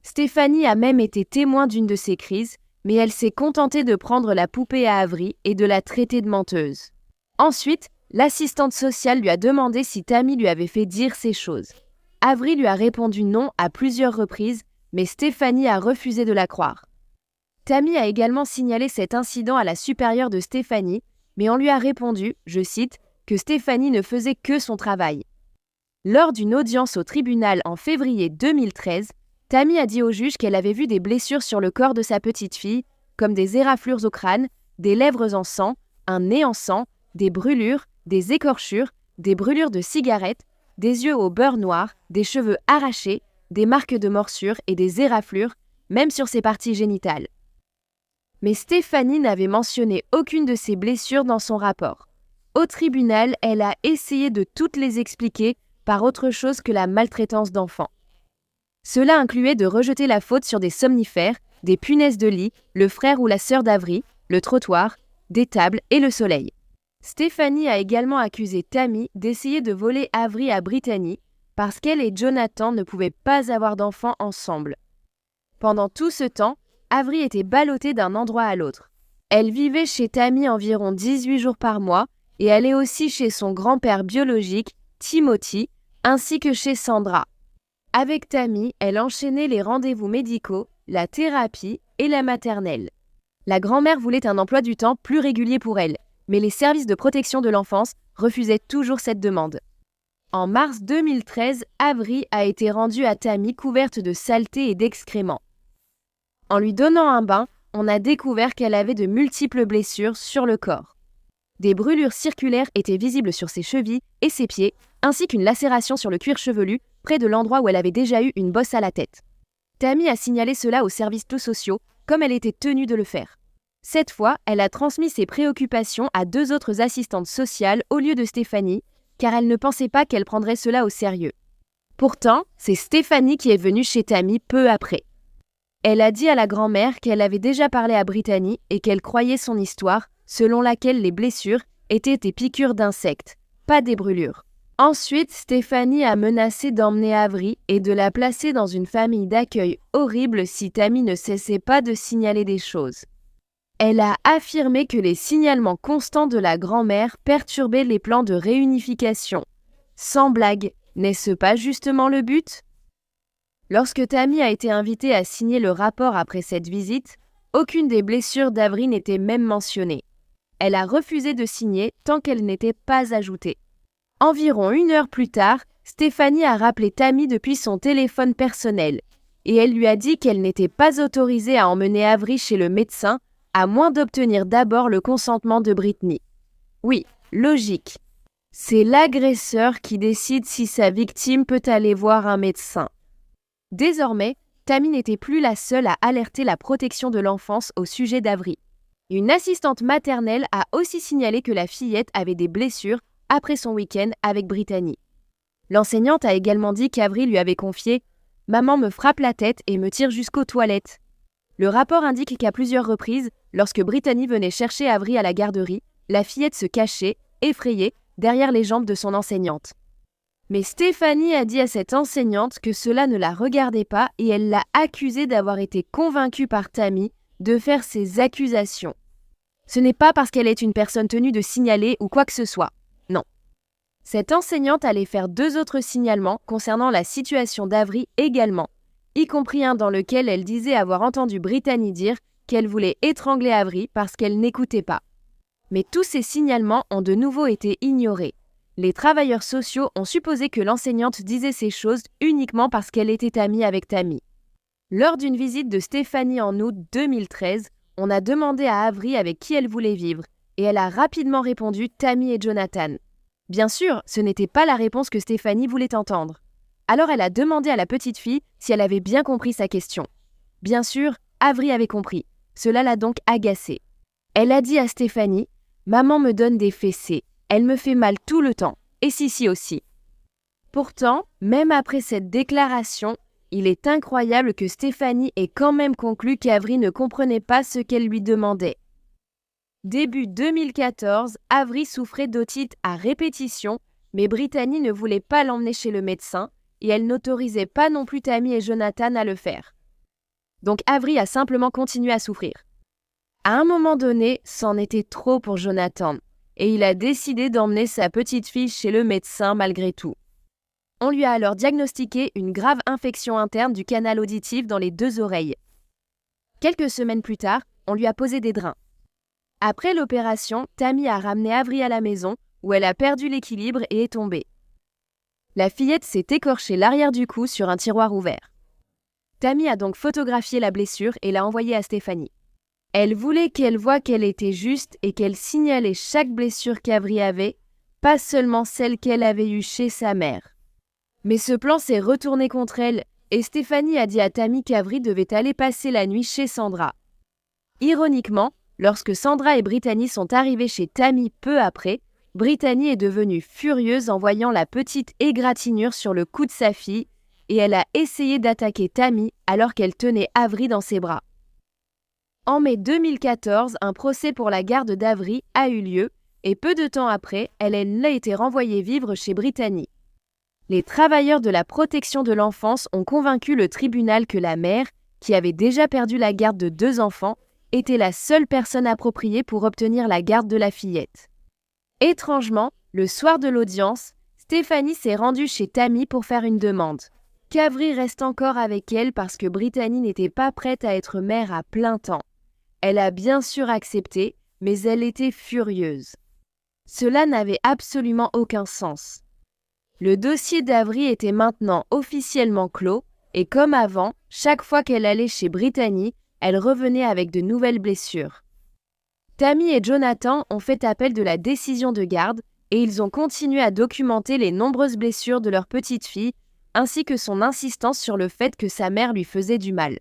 Stéphanie a même été témoin d'une de ces crises, mais elle s'est contentée de prendre la poupée à Avery et de la traiter de menteuse. Ensuite, l'assistante sociale lui a demandé si Tammy lui avait fait dire ces choses. Avery lui a répondu non à plusieurs reprises, mais Stéphanie a refusé de la croire. Tammy a également signalé cet incident à la supérieure de Stéphanie, mais on lui a répondu, je cite, que Stéphanie ne faisait que son travail. Lors d'une audience au tribunal en février 2013, Tammy a dit au juge qu'elle avait vu des blessures sur le corps de sa petite fille, comme des éraflures au crâne, des lèvres en sang, un nez en sang, des brûlures, des écorchures, des brûlures de cigarettes, des yeux au beurre noir, des cheveux arrachés, des marques de morsures et des éraflures, même sur ses parties génitales. Mais Stéphanie n'avait mentionné aucune de ces blessures dans son rapport. Au tribunal, elle a essayé de toutes les expliquer par autre chose que la maltraitance d'enfants. Cela incluait de rejeter la faute sur des somnifères, des punaises de lit, le frère ou la sœur d'Avery, le trottoir, des tables et le soleil. Stéphanie a également accusé Tammy d'essayer de voler Avery à Brittany parce qu'elle et Jonathan ne pouvaient pas avoir d'enfants ensemble. Pendant tout ce temps, Avery était ballottée d'un endroit à l'autre. Elle vivait chez Tammy environ 18 jours par mois et allait aussi chez son grand-père biologique, Timothy, ainsi que chez Sandra. Avec Tammy, elle enchaînait les rendez-vous médicaux, la thérapie et la maternelle. La grand-mère voulait un emploi du temps plus régulier pour elle, mais les services de protection de l'enfance refusaient toujours cette demande. En mars 2013, Avery a été rendue à Tammy couverte de saleté et d'excréments. En lui donnant un bain, on a découvert qu'elle avait de multiples blessures sur le corps. Des brûlures circulaires étaient visibles sur ses chevilles et ses pieds, ainsi qu'une lacération sur le cuir chevelu, près de l'endroit où elle avait déjà eu une bosse à la tête. Tammy a signalé cela aux services sociaux, comme elle était tenue de le faire. Cette fois, elle a transmis ses préoccupations à 2 autres assistantes sociales au lieu de Stéphanie, car elle ne pensait pas qu'elle prendrait cela au sérieux. Pourtant, c'est Stéphanie qui est venue chez Tammy peu après. Elle a dit à la grand-mère qu'elle avait déjà parlé à Brittany et qu'elle croyait son histoire, selon laquelle les blessures étaient des piqûres d'insectes, pas des brûlures. Ensuite, Stéphanie a menacé d'emmener Avery et de la placer dans une famille d'accueil horrible si Tammy ne cessait pas de signaler des choses. Elle a affirmé que les signalements constants de la grand-mère perturbaient les plans de réunification. Sans blague, n'est-ce pas justement le but? Lorsque Tammy a été invitée à signer le rapport après cette visite, aucune des blessures d'Avery n'était même mentionnée. Elle a refusé de signer tant qu'elle n'était pas ajoutée. Environ 1 heure plus tard, Stéphanie a rappelé Tammy depuis son téléphone personnel et elle lui a dit qu'elle n'était pas autorisée à emmener Avery chez le médecin à moins d'obtenir d'abord le consentement de Brittany. Oui, logique. C'est l'agresseur qui décide si sa victime peut aller voir un médecin. Désormais, Tammy n'était plus la seule à alerter la protection de l'enfance au sujet d'Avery. Une assistante maternelle a aussi signalé que la fillette avait des blessures après son week-end avec Brittany. L'enseignante a également dit qu'Avery lui avait confié « Maman me frappe la tête et me tire jusqu'aux toilettes ». Le rapport indique qu'à plusieurs reprises, lorsque Brittany venait chercher Avery à la garderie, la fillette se cachait, effrayée, derrière les jambes de son enseignante. Mais Stéphanie a dit à cette enseignante que cela ne la regardait pas et elle l'a accusée d'avoir été convaincue par Tammy de faire ces accusations. Ce n'est pas parce qu'elle est une personne tenue de signaler ou quoi que ce soit. Non. Cette enseignante allait faire 2 autres signalements concernant la situation d'Avery également, y compris un dans lequel elle disait avoir entendu Brittany dire qu'elle voulait étrangler Avery parce qu'elle n'écoutait pas. Mais tous ces signalements ont de nouveau été ignorés. Les travailleurs sociaux ont supposé que l'enseignante disait ces choses uniquement parce qu'elle était amie avec Tammy. Lors d'une visite de Stéphanie en août 2013, on a demandé à Avery avec qui elle voulait vivre, et elle a rapidement répondu Tammy et Jonathan. Bien sûr, ce n'était pas la réponse que Stéphanie voulait entendre. Alors elle a demandé à la petite fille si elle avait bien compris sa question. Bien sûr, Avery avait compris. Cela l'a donc agacée. Elle a dit à Stéphanie « Maman me donne des fessées. Elle me fait mal tout le temps. Et Sissi aussi. » Pourtant, même après cette déclaration, il est incroyable que Stéphanie ait quand même conclu qu'Avery ne comprenait pas ce qu'elle lui demandait. Début 2014, Avery souffrait d'otite à répétition, mais Brittany ne voulait pas l'emmener chez le médecin et elle n'autorisait pas non plus Tammy et Jonathan à le faire. Donc Avery a simplement continué à souffrir. À un moment donné, c'en était trop pour Jonathan et il a décidé d'emmener sa petite fille chez le médecin malgré tout. On lui a alors diagnostiqué une grave infection interne du canal auditif dans les 2 oreilles. Quelques semaines plus tard, on lui a posé des drains. Après l'opération, Tammy a ramené Avery à la maison où elle a perdu l'équilibre et est tombée. La fillette s'est écorchée l'arrière du cou sur un tiroir ouvert. Tammy a donc photographié la blessure et l'a envoyée à Stéphanie. Elle voulait qu'elle voie qu'elle était juste et qu'elle signalait chaque blessure qu'Avery avait, pas seulement celle qu'elle avait eue chez sa mère. Mais ce plan s'est retourné contre elle et Stéphanie a dit à Tammy qu'Avery devait aller passer la nuit chez Sandra. Ironiquement, lorsque Sandra et Brittany sont arrivées chez Tammy peu après, Brittany est devenue furieuse en voyant la petite égratignure sur le cou de sa fille et elle a essayé d'attaquer Tammy alors qu'elle tenait Avery dans ses bras. En mai 2014, un procès pour la garde d'Avery a eu lieu et peu de temps après, elle a été renvoyée vivre chez Brittany. Les travailleurs de la protection de l'enfance ont convaincu le tribunal que la mère, qui avait déjà perdu la garde de 2 enfants, était la seule personne appropriée pour obtenir la garde de la fillette. Étrangement, le soir de l'audience, Stéphanie s'est rendue chez Tammy pour faire une demande. Qu'Avery reste encore avec elle parce que Brittany n'était pas prête à être mère à plein temps. Elle a bien sûr accepté, mais elle était furieuse. Cela n'avait absolument aucun sens. Le dossier d'Avery était maintenant officiellement clos, et comme avant, chaque fois qu'elle allait chez Brittany, elle revenait avec de nouvelles blessures. Tammy et Jonathan ont fait appel de la décision de garde, et ils ont continué à documenter les nombreuses blessures de leur petite fille, ainsi que son insistance sur le fait que sa mère lui faisait du mal.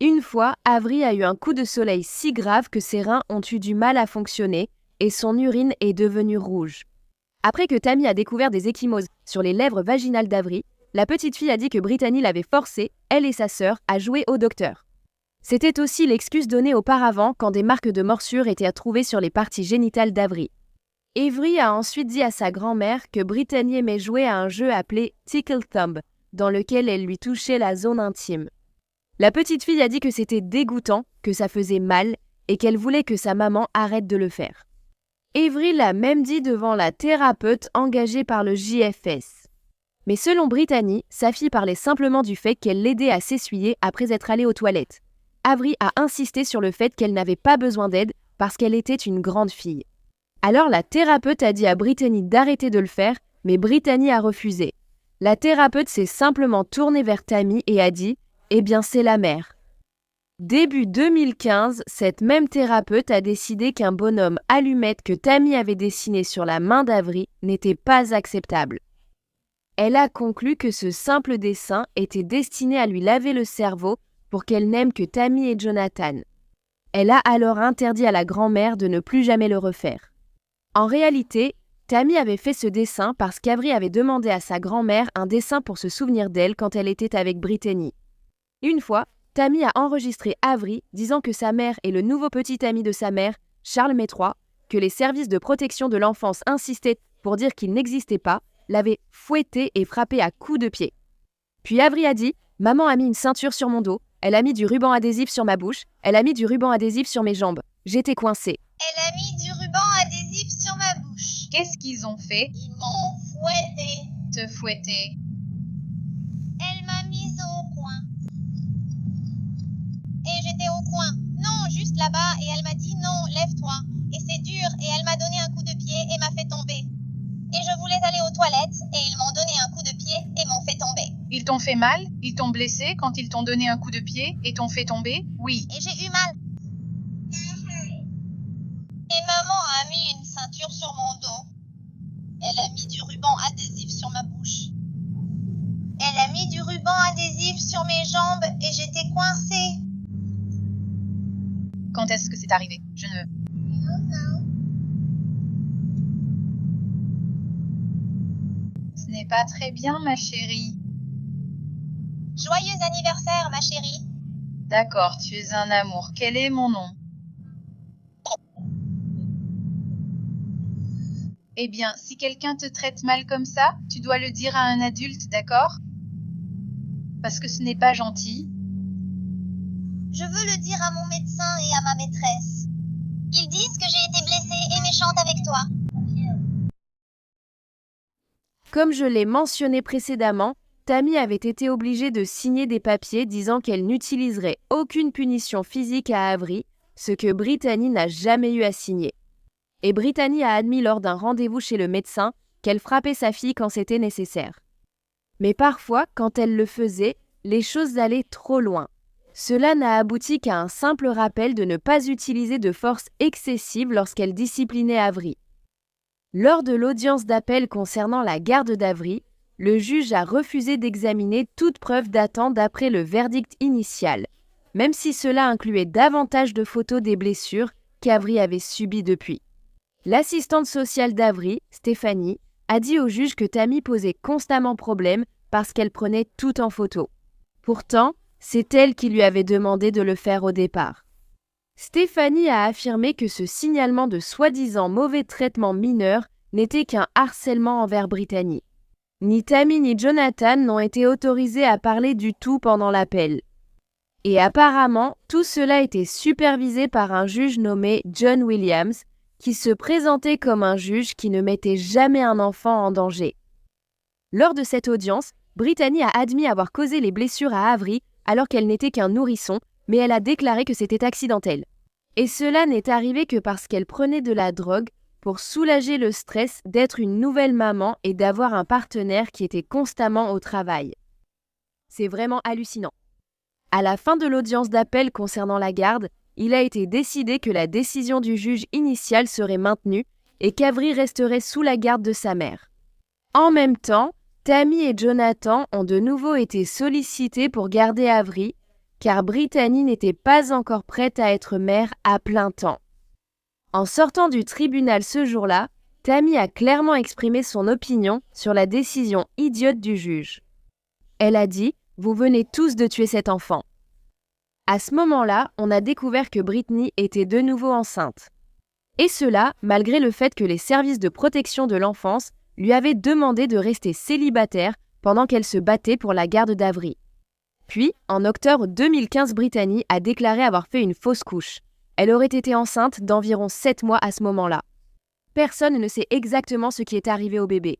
Une fois, Avery a eu un coup de soleil si grave que ses reins ont eu du mal à fonctionner, et son urine est devenue rouge. Après que Tammy a découvert des ecchymoses sur les lèvres vaginales d'Avery, la petite fille a dit que Brittany l'avait forcée, elle et sa sœur, à jouer au docteur. C'était aussi l'excuse donnée auparavant quand des marques de morsures étaient trouvées sur les parties génitales d'Avery. Avery a ensuite dit à sa grand-mère que Brittany aimait jouer à un jeu appelé Tickle Thumb, dans lequel elle lui touchait la zone intime. La petite fille a dit que c'était dégoûtant, que ça faisait mal, et qu'elle voulait que sa maman arrête de le faire. Avery l'a même dit devant la thérapeute engagée par le JFS. Mais selon Brittany, sa fille parlait simplement du fait qu'elle l'aidait à s'essuyer après être allée aux toilettes. Avery a insisté sur le fait qu'elle n'avait pas besoin d'aide parce qu'elle était une grande fille. Alors la thérapeute a dit à Brittany d'arrêter de le faire, mais Brittany a refusé. La thérapeute s'est simplement tournée vers Tammy et a dit « Eh bien c'est la mère ». Début 2015, cette même thérapeute a décidé qu'un bonhomme allumette que Tammy avait dessiné sur la main d'Avery n'était pas acceptable. Elle a conclu que ce simple dessin était destiné à lui laver le cerveau pour qu'elle n'aime que Tammy et Jonathan. Elle a alors interdit à la grand-mère de ne plus jamais le refaire. En réalité, Tammy avait fait ce dessin parce qu'Avery avait demandé à sa grand-mère un dessin pour se souvenir d'elle quand elle était avec Brittany. Une fois, Tammy a enregistré Avery disant que sa mère est le nouveau petit ami de sa mère, Charles Métrois, que les services de protection de l'enfance insistaient pour dire qu'il n'existait pas, l'avait fouettée et frappée à coups de pied. Puis Avery a dit « Maman a mis une ceinture sur mon dos, elle a mis du ruban adhésif sur ma bouche, elle a mis du ruban adhésif sur mes jambes. J'étais coincée. Elle a mis du ruban adhésif sur ma bouche. Qu'est-ce qu'ils ont fait? Ils m'ont fouetté. Te fouetter. Elle m'a mise au coin. Et j'étais au coin. Non, juste là-bas. Et elle m'a dit non, lève-toi. Et c'est dur. Et elle m'a donné un coup de pied et m'a fait tomber. Et je voulais aller aux toilettes. Et ils m'ont donné un coup de pied et m'ont fait tomber. Ils t'ont fait mal? Ils t'ont blessé quand ils t'ont donné un coup de pied et t'ont fait tomber? Oui. Et j'ai eu mal. Et maman a mis une ceinture sur mon dos. Elle a mis du ruban adhésif sur ma bouche. Elle a mis du ruban adhésif sur mes jambes et j'étais coincée. Quand est-ce que c'est arrivé? Je ne... Ce n'est pas très bien, ma chérie. Joyeux anniversaire, ma chérie. D'accord, tu es un amour. Quel est mon nom? Eh bien, si quelqu'un te traite mal comme ça, tu dois le dire à un adulte, d'accord? Parce que ce n'est pas gentil. Je veux le dire à mon médecin et à ma maîtresse. Ils disent que j'ai été blessée et méchante avec toi. Comme je l'ai mentionné précédemment, Tammy avait été obligée de signer des papiers disant qu'elle n'utiliserait aucune punition physique à Avery, ce que Brittany n'a jamais eu à signer. Et Brittany a admis lors d'un rendez-vous chez le médecin qu'elle frappait sa fille quand c'était nécessaire. Mais parfois, quand elle le faisait, les choses allaient trop loin. Cela n'a abouti qu'à un simple rappel de ne pas utiliser de force excessive lorsqu'elle disciplinait Avery. Lors de l'audience d'appel concernant la garde d'Avery, le juge a refusé d'examiner toute preuve datant d'après le verdict initial, même si cela incluait davantage de photos des blessures qu'Avery avait subies depuis. L'assistante sociale d'Avery, Stéphanie, a dit au juge que Tammy posait constamment problème parce qu'elle prenait tout en photo. Pourtant, c'est elle qui lui avait demandé de le faire au départ. Stéphanie a affirmé que ce signalement de soi-disant mauvais traitement mineur n'était qu'un harcèlement envers Brittany. Ni Tammy ni Jonathan n'ont été autorisés à parler du tout pendant l'appel. Et apparemment, tout cela était supervisé par un juge nommé John Williams, qui se présentait comme un juge qui ne mettait jamais un enfant en danger. Lors de cette audience, Brittany a admis avoir causé les blessures à Avery alors qu'elle n'était qu'un nourrisson, mais elle a déclaré que c'était accidentel. Et cela n'est arrivé que parce qu'elle prenait de la drogue pour soulager le stress d'être une nouvelle maman et d'avoir un partenaire qui était constamment au travail. C'est vraiment hallucinant. À la fin de l'audience d'appel concernant la garde, il a été décidé que la décision du juge initial serait maintenue et qu'Avery resterait sous la garde de sa mère. En même temps, Tammy et Jonathan ont de nouveau été sollicités pour garder Avery, car Brittany n'était pas encore prête à être mère à plein temps. En sortant du tribunal ce jour-là, Tammy a clairement exprimé son opinion sur la décision idiote du juge. Elle a dit « Vous venez tous de tuer cet enfant ». À ce moment-là, on a découvert que Brittany était de nouveau enceinte. Et cela, malgré le fait que les services de protection de l'enfance lui avaient demandé de rester célibataire pendant qu'elle se battait pour la garde d'Avery. Puis, en octobre 2015, Brittany a déclaré avoir fait une fausse couche. Elle aurait été enceinte d'environ 7 mois à ce moment-là. Personne ne sait exactement ce qui est arrivé au bébé.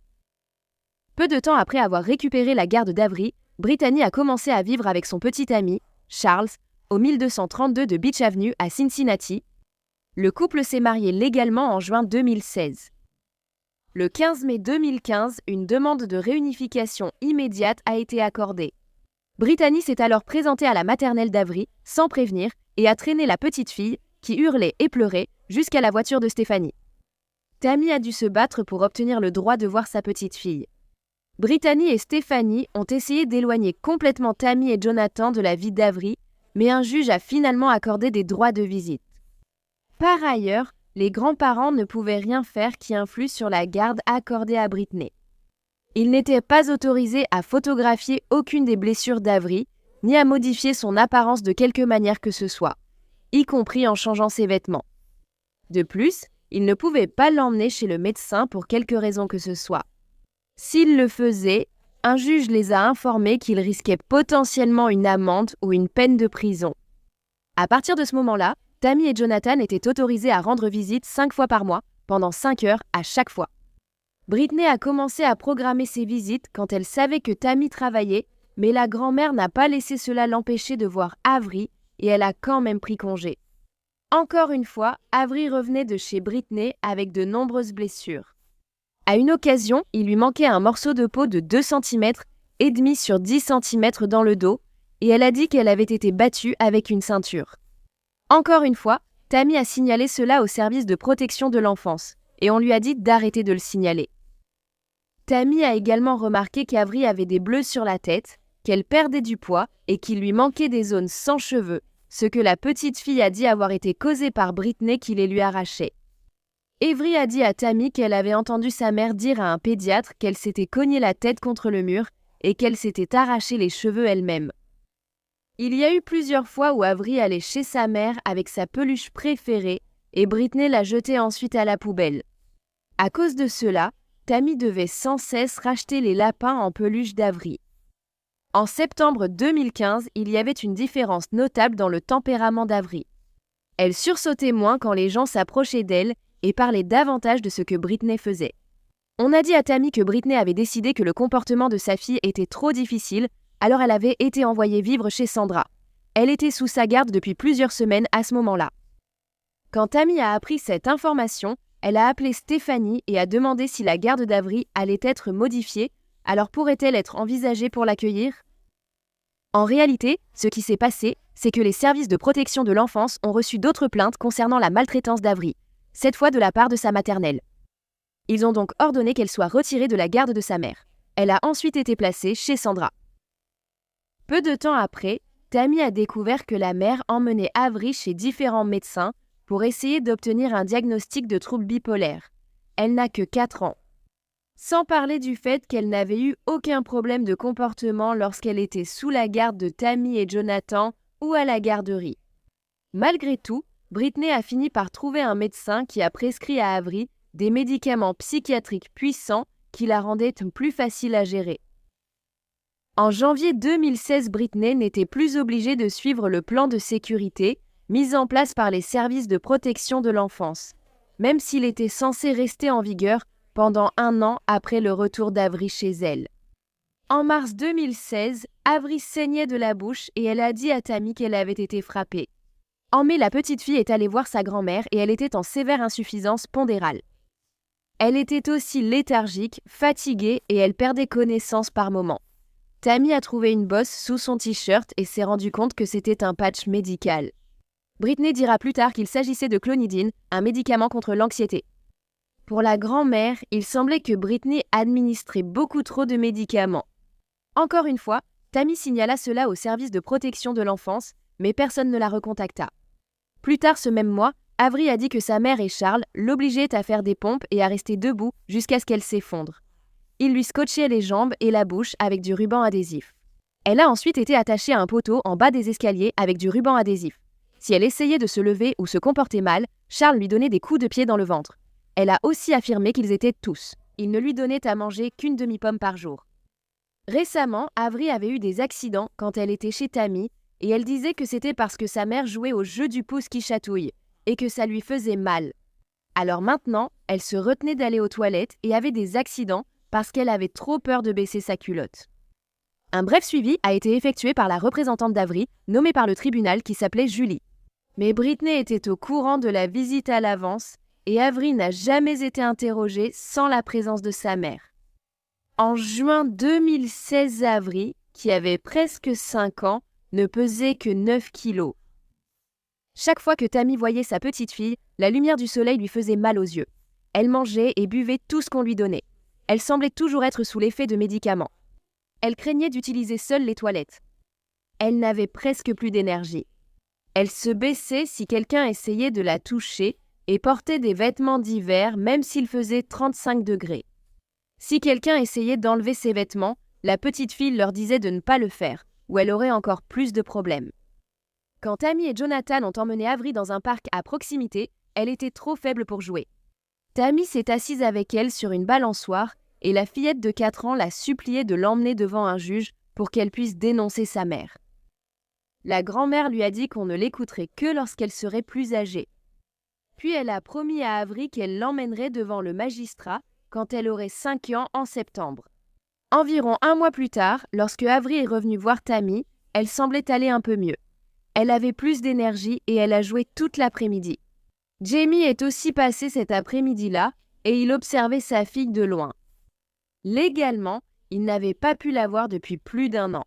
Peu de temps après avoir récupéré la garde d'Avery, Brittany a commencé à vivre avec son petit ami, Charles, au 1232 de Beach Avenue à Cincinnati. Le couple s'est marié légalement en juin 2016. Le 15 mai 2015, une demande de réunification immédiate a été accordée. Brittany s'est alors présentée à la maternelle d'Avery, sans prévenir, et a traîné la petite fille, qui hurlait et pleurait, jusqu'à la voiture de Stéphanie. Tammy a dû se battre pour obtenir le droit de voir sa petite fille. Brittany et Stéphanie ont essayé d'éloigner complètement Tammy et Jonathan de la vie d'Avery, mais un juge a finalement accordé des droits de visite. Par ailleurs, les grands-parents ne pouvaient rien faire qui influe sur la garde accordée à Brittany. Ils n'étaient pas autorisés à photographier aucune des blessures d'Avery, ni à modifier son apparence de quelque manière que ce soit, y compris en changeant ses vêtements. De plus, ils ne pouvaient pas l'emmener chez le médecin pour quelque raison que ce soit. S'ils le faisaient, un juge les a informés qu'ils risquaient potentiellement une amende ou une peine de prison. À partir de ce moment-là, Tammy et Jonathan étaient autorisés à rendre visite 5 fois par mois, pendant 5 heures à chaque fois. Britney a commencé à programmer ses visites quand elle savait que Tammy travaillait, mais la grand-mère n'a pas laissé cela l'empêcher de voir Avery et elle a quand même pris congé. Encore une fois, Avery revenait de chez Britney avec de nombreuses blessures. À une occasion, il lui manquait un morceau de peau de 2 cm et demi sur 10 cm dans le dos et elle a dit qu'elle avait été battue avec une ceinture. Encore une fois, Tammy a signalé cela au service de protection de l'enfance et on lui a dit d'arrêter de le signaler. Tammy a également remarqué qu'Avery avait des bleus sur la tête, qu'elle perdait du poids et qu'il lui manquait des zones sans cheveux, ce que la petite fille a dit avoir été causé par Britney qui les lui arrachait. Avery a dit à Tammy qu'elle avait entendu sa mère dire à un pédiatre qu'elle s'était cogné la tête contre le mur et qu'elle s'était arraché les cheveux elle-même. Il y a eu plusieurs fois où Avery allait chez sa mère avec sa peluche préférée et Britney la jetait ensuite à la poubelle. À cause de cela, Tammy devait sans cesse racheter les lapins en peluche d'Avery. En septembre 2015, il y avait une différence notable dans le tempérament d'Avery. Elle sursautait moins quand les gens s'approchaient d'elle et parlait davantage de ce que Britney faisait. On a dit à Tammy que Britney avait décidé que le comportement de sa fille était trop difficile, alors elle avait été envoyée vivre chez Sandra. Elle était sous sa garde depuis plusieurs semaines à ce moment-là. Quand Tammy a appris cette information, elle a appelé Stéphanie et a demandé si la garde d'Avery allait être modifiée, alors pourrait-elle être envisagée pour l'accueillir ? En réalité, ce qui s'est passé, c'est que les services de protection de l'enfance ont reçu d'autres plaintes concernant la maltraitance d'Avery, cette fois de la part de sa maternelle. Ils ont donc ordonné qu'elle soit retirée de la garde de sa mère. Elle a ensuite été placée chez Sandra. Peu de temps après, Tammy a découvert que la mère emmenait Avery chez différents médecins pour essayer d'obtenir un diagnostic de trouble bipolaire. Elle n'a que 4 ans. Sans parler du fait qu'elle n'avait eu aucun problème de comportement lorsqu'elle était sous la garde de Tammy et Jonathan ou à la garderie. Malgré tout, Britney a fini par trouver un médecin qui a prescrit à Avery des médicaments psychiatriques puissants qui la rendaient plus facile à gérer. En janvier 2016, Britney n'était plus obligée de suivre le plan de sécurité mis en place par les services de protection de l'enfance, même s'il était censé rester en vigueur pendant 1 an après le retour d'Avery chez elle. En mars 2016, Avery saignait de la bouche et elle a dit à Tammy qu'elle avait été frappée. En mai, la petite fille est allée voir sa grand-mère et elle était en sévère insuffisance pondérale. Elle était aussi léthargique, fatiguée et elle perdait connaissance par moments. Tammy a trouvé une bosse sous son t-shirt et s'est rendu compte que c'était un patch médical. Britney dira plus tard qu'il s'agissait de clonidine, un médicament contre l'anxiété. Pour la grand-mère, il semblait que Britney administrait beaucoup trop de médicaments. Encore une fois, Tammy signala cela au service de protection de l'enfance, mais personne ne la recontacta. Plus tard ce même mois, Avery a dit que sa mère et Charles l'obligeaient à faire des pompes et à rester debout jusqu'à ce qu'elle s'effondre. Il lui scotchait les jambes et la bouche avec du ruban adhésif. Elle a ensuite été attachée à un poteau en bas des escaliers avec du ruban adhésif. Si elle essayait de se lever ou se comportait mal, Charles lui donnait des coups de pied dans le ventre. Elle a aussi affirmé qu'ils étaient tous. Ils ne lui donnaient à manger qu'une demi-pomme par jour. Récemment, Avery avait eu des accidents quand elle était chez Tammy et elle disait que c'était parce que sa mère jouait au jeu du pouce qui chatouille et que ça lui faisait mal. Alors maintenant, elle se retenait d'aller aux toilettes et avait des accidents parce qu'elle avait trop peur de baisser sa culotte. Un bref suivi a été effectué par la représentante d'Avery, nommée par le tribunal qui s'appelait Julie. Mais Britney était au courant de la visite à l'avance et Avery n'a jamais été interrogée sans la présence de sa mère. En juin 2016, Avery, qui avait presque 5 ans, ne pesait que 9 kilos. Chaque fois que Tammy voyait sa petite fille, la lumière du soleil lui faisait mal aux yeux. Elle mangeait et buvait tout ce qu'on lui donnait. Elle semblait toujours être sous l'effet de médicaments. Elle craignait d'utiliser seule les toilettes. Elle n'avait presque plus d'énergie. Elle se baissait si quelqu'un essayait de la toucher et portait des vêtements d'hiver même s'il faisait 35 degrés. Si quelqu'un essayait d'enlever ses vêtements, la petite fille leur disait de ne pas le faire, ou elle aurait encore plus de problèmes. Quand Tammy et Jonathan ont emmené Avery dans un parc à proximité, elle était trop faible pour jouer. Tammy s'est assise avec elle sur une balançoire et la fillette de 4 ans la suppliait de l'emmener devant un juge pour qu'elle puisse dénoncer sa mère. La grand-mère lui a dit qu'on ne l'écouterait que lorsqu'elle serait plus âgée. Puis elle a promis à Avery qu'elle l'emmènerait devant le magistrat quand elle aurait 5 ans en septembre. Environ un mois plus tard, lorsque Avery est revenue voir Tammy, elle semblait aller un peu mieux. Elle avait plus d'énergie et elle a joué toute l'après-midi. Jamie est aussi passé cet après-midi-là et il observait sa fille de loin. Légalement, il n'avait pas pu la voir depuis plus d'1 an.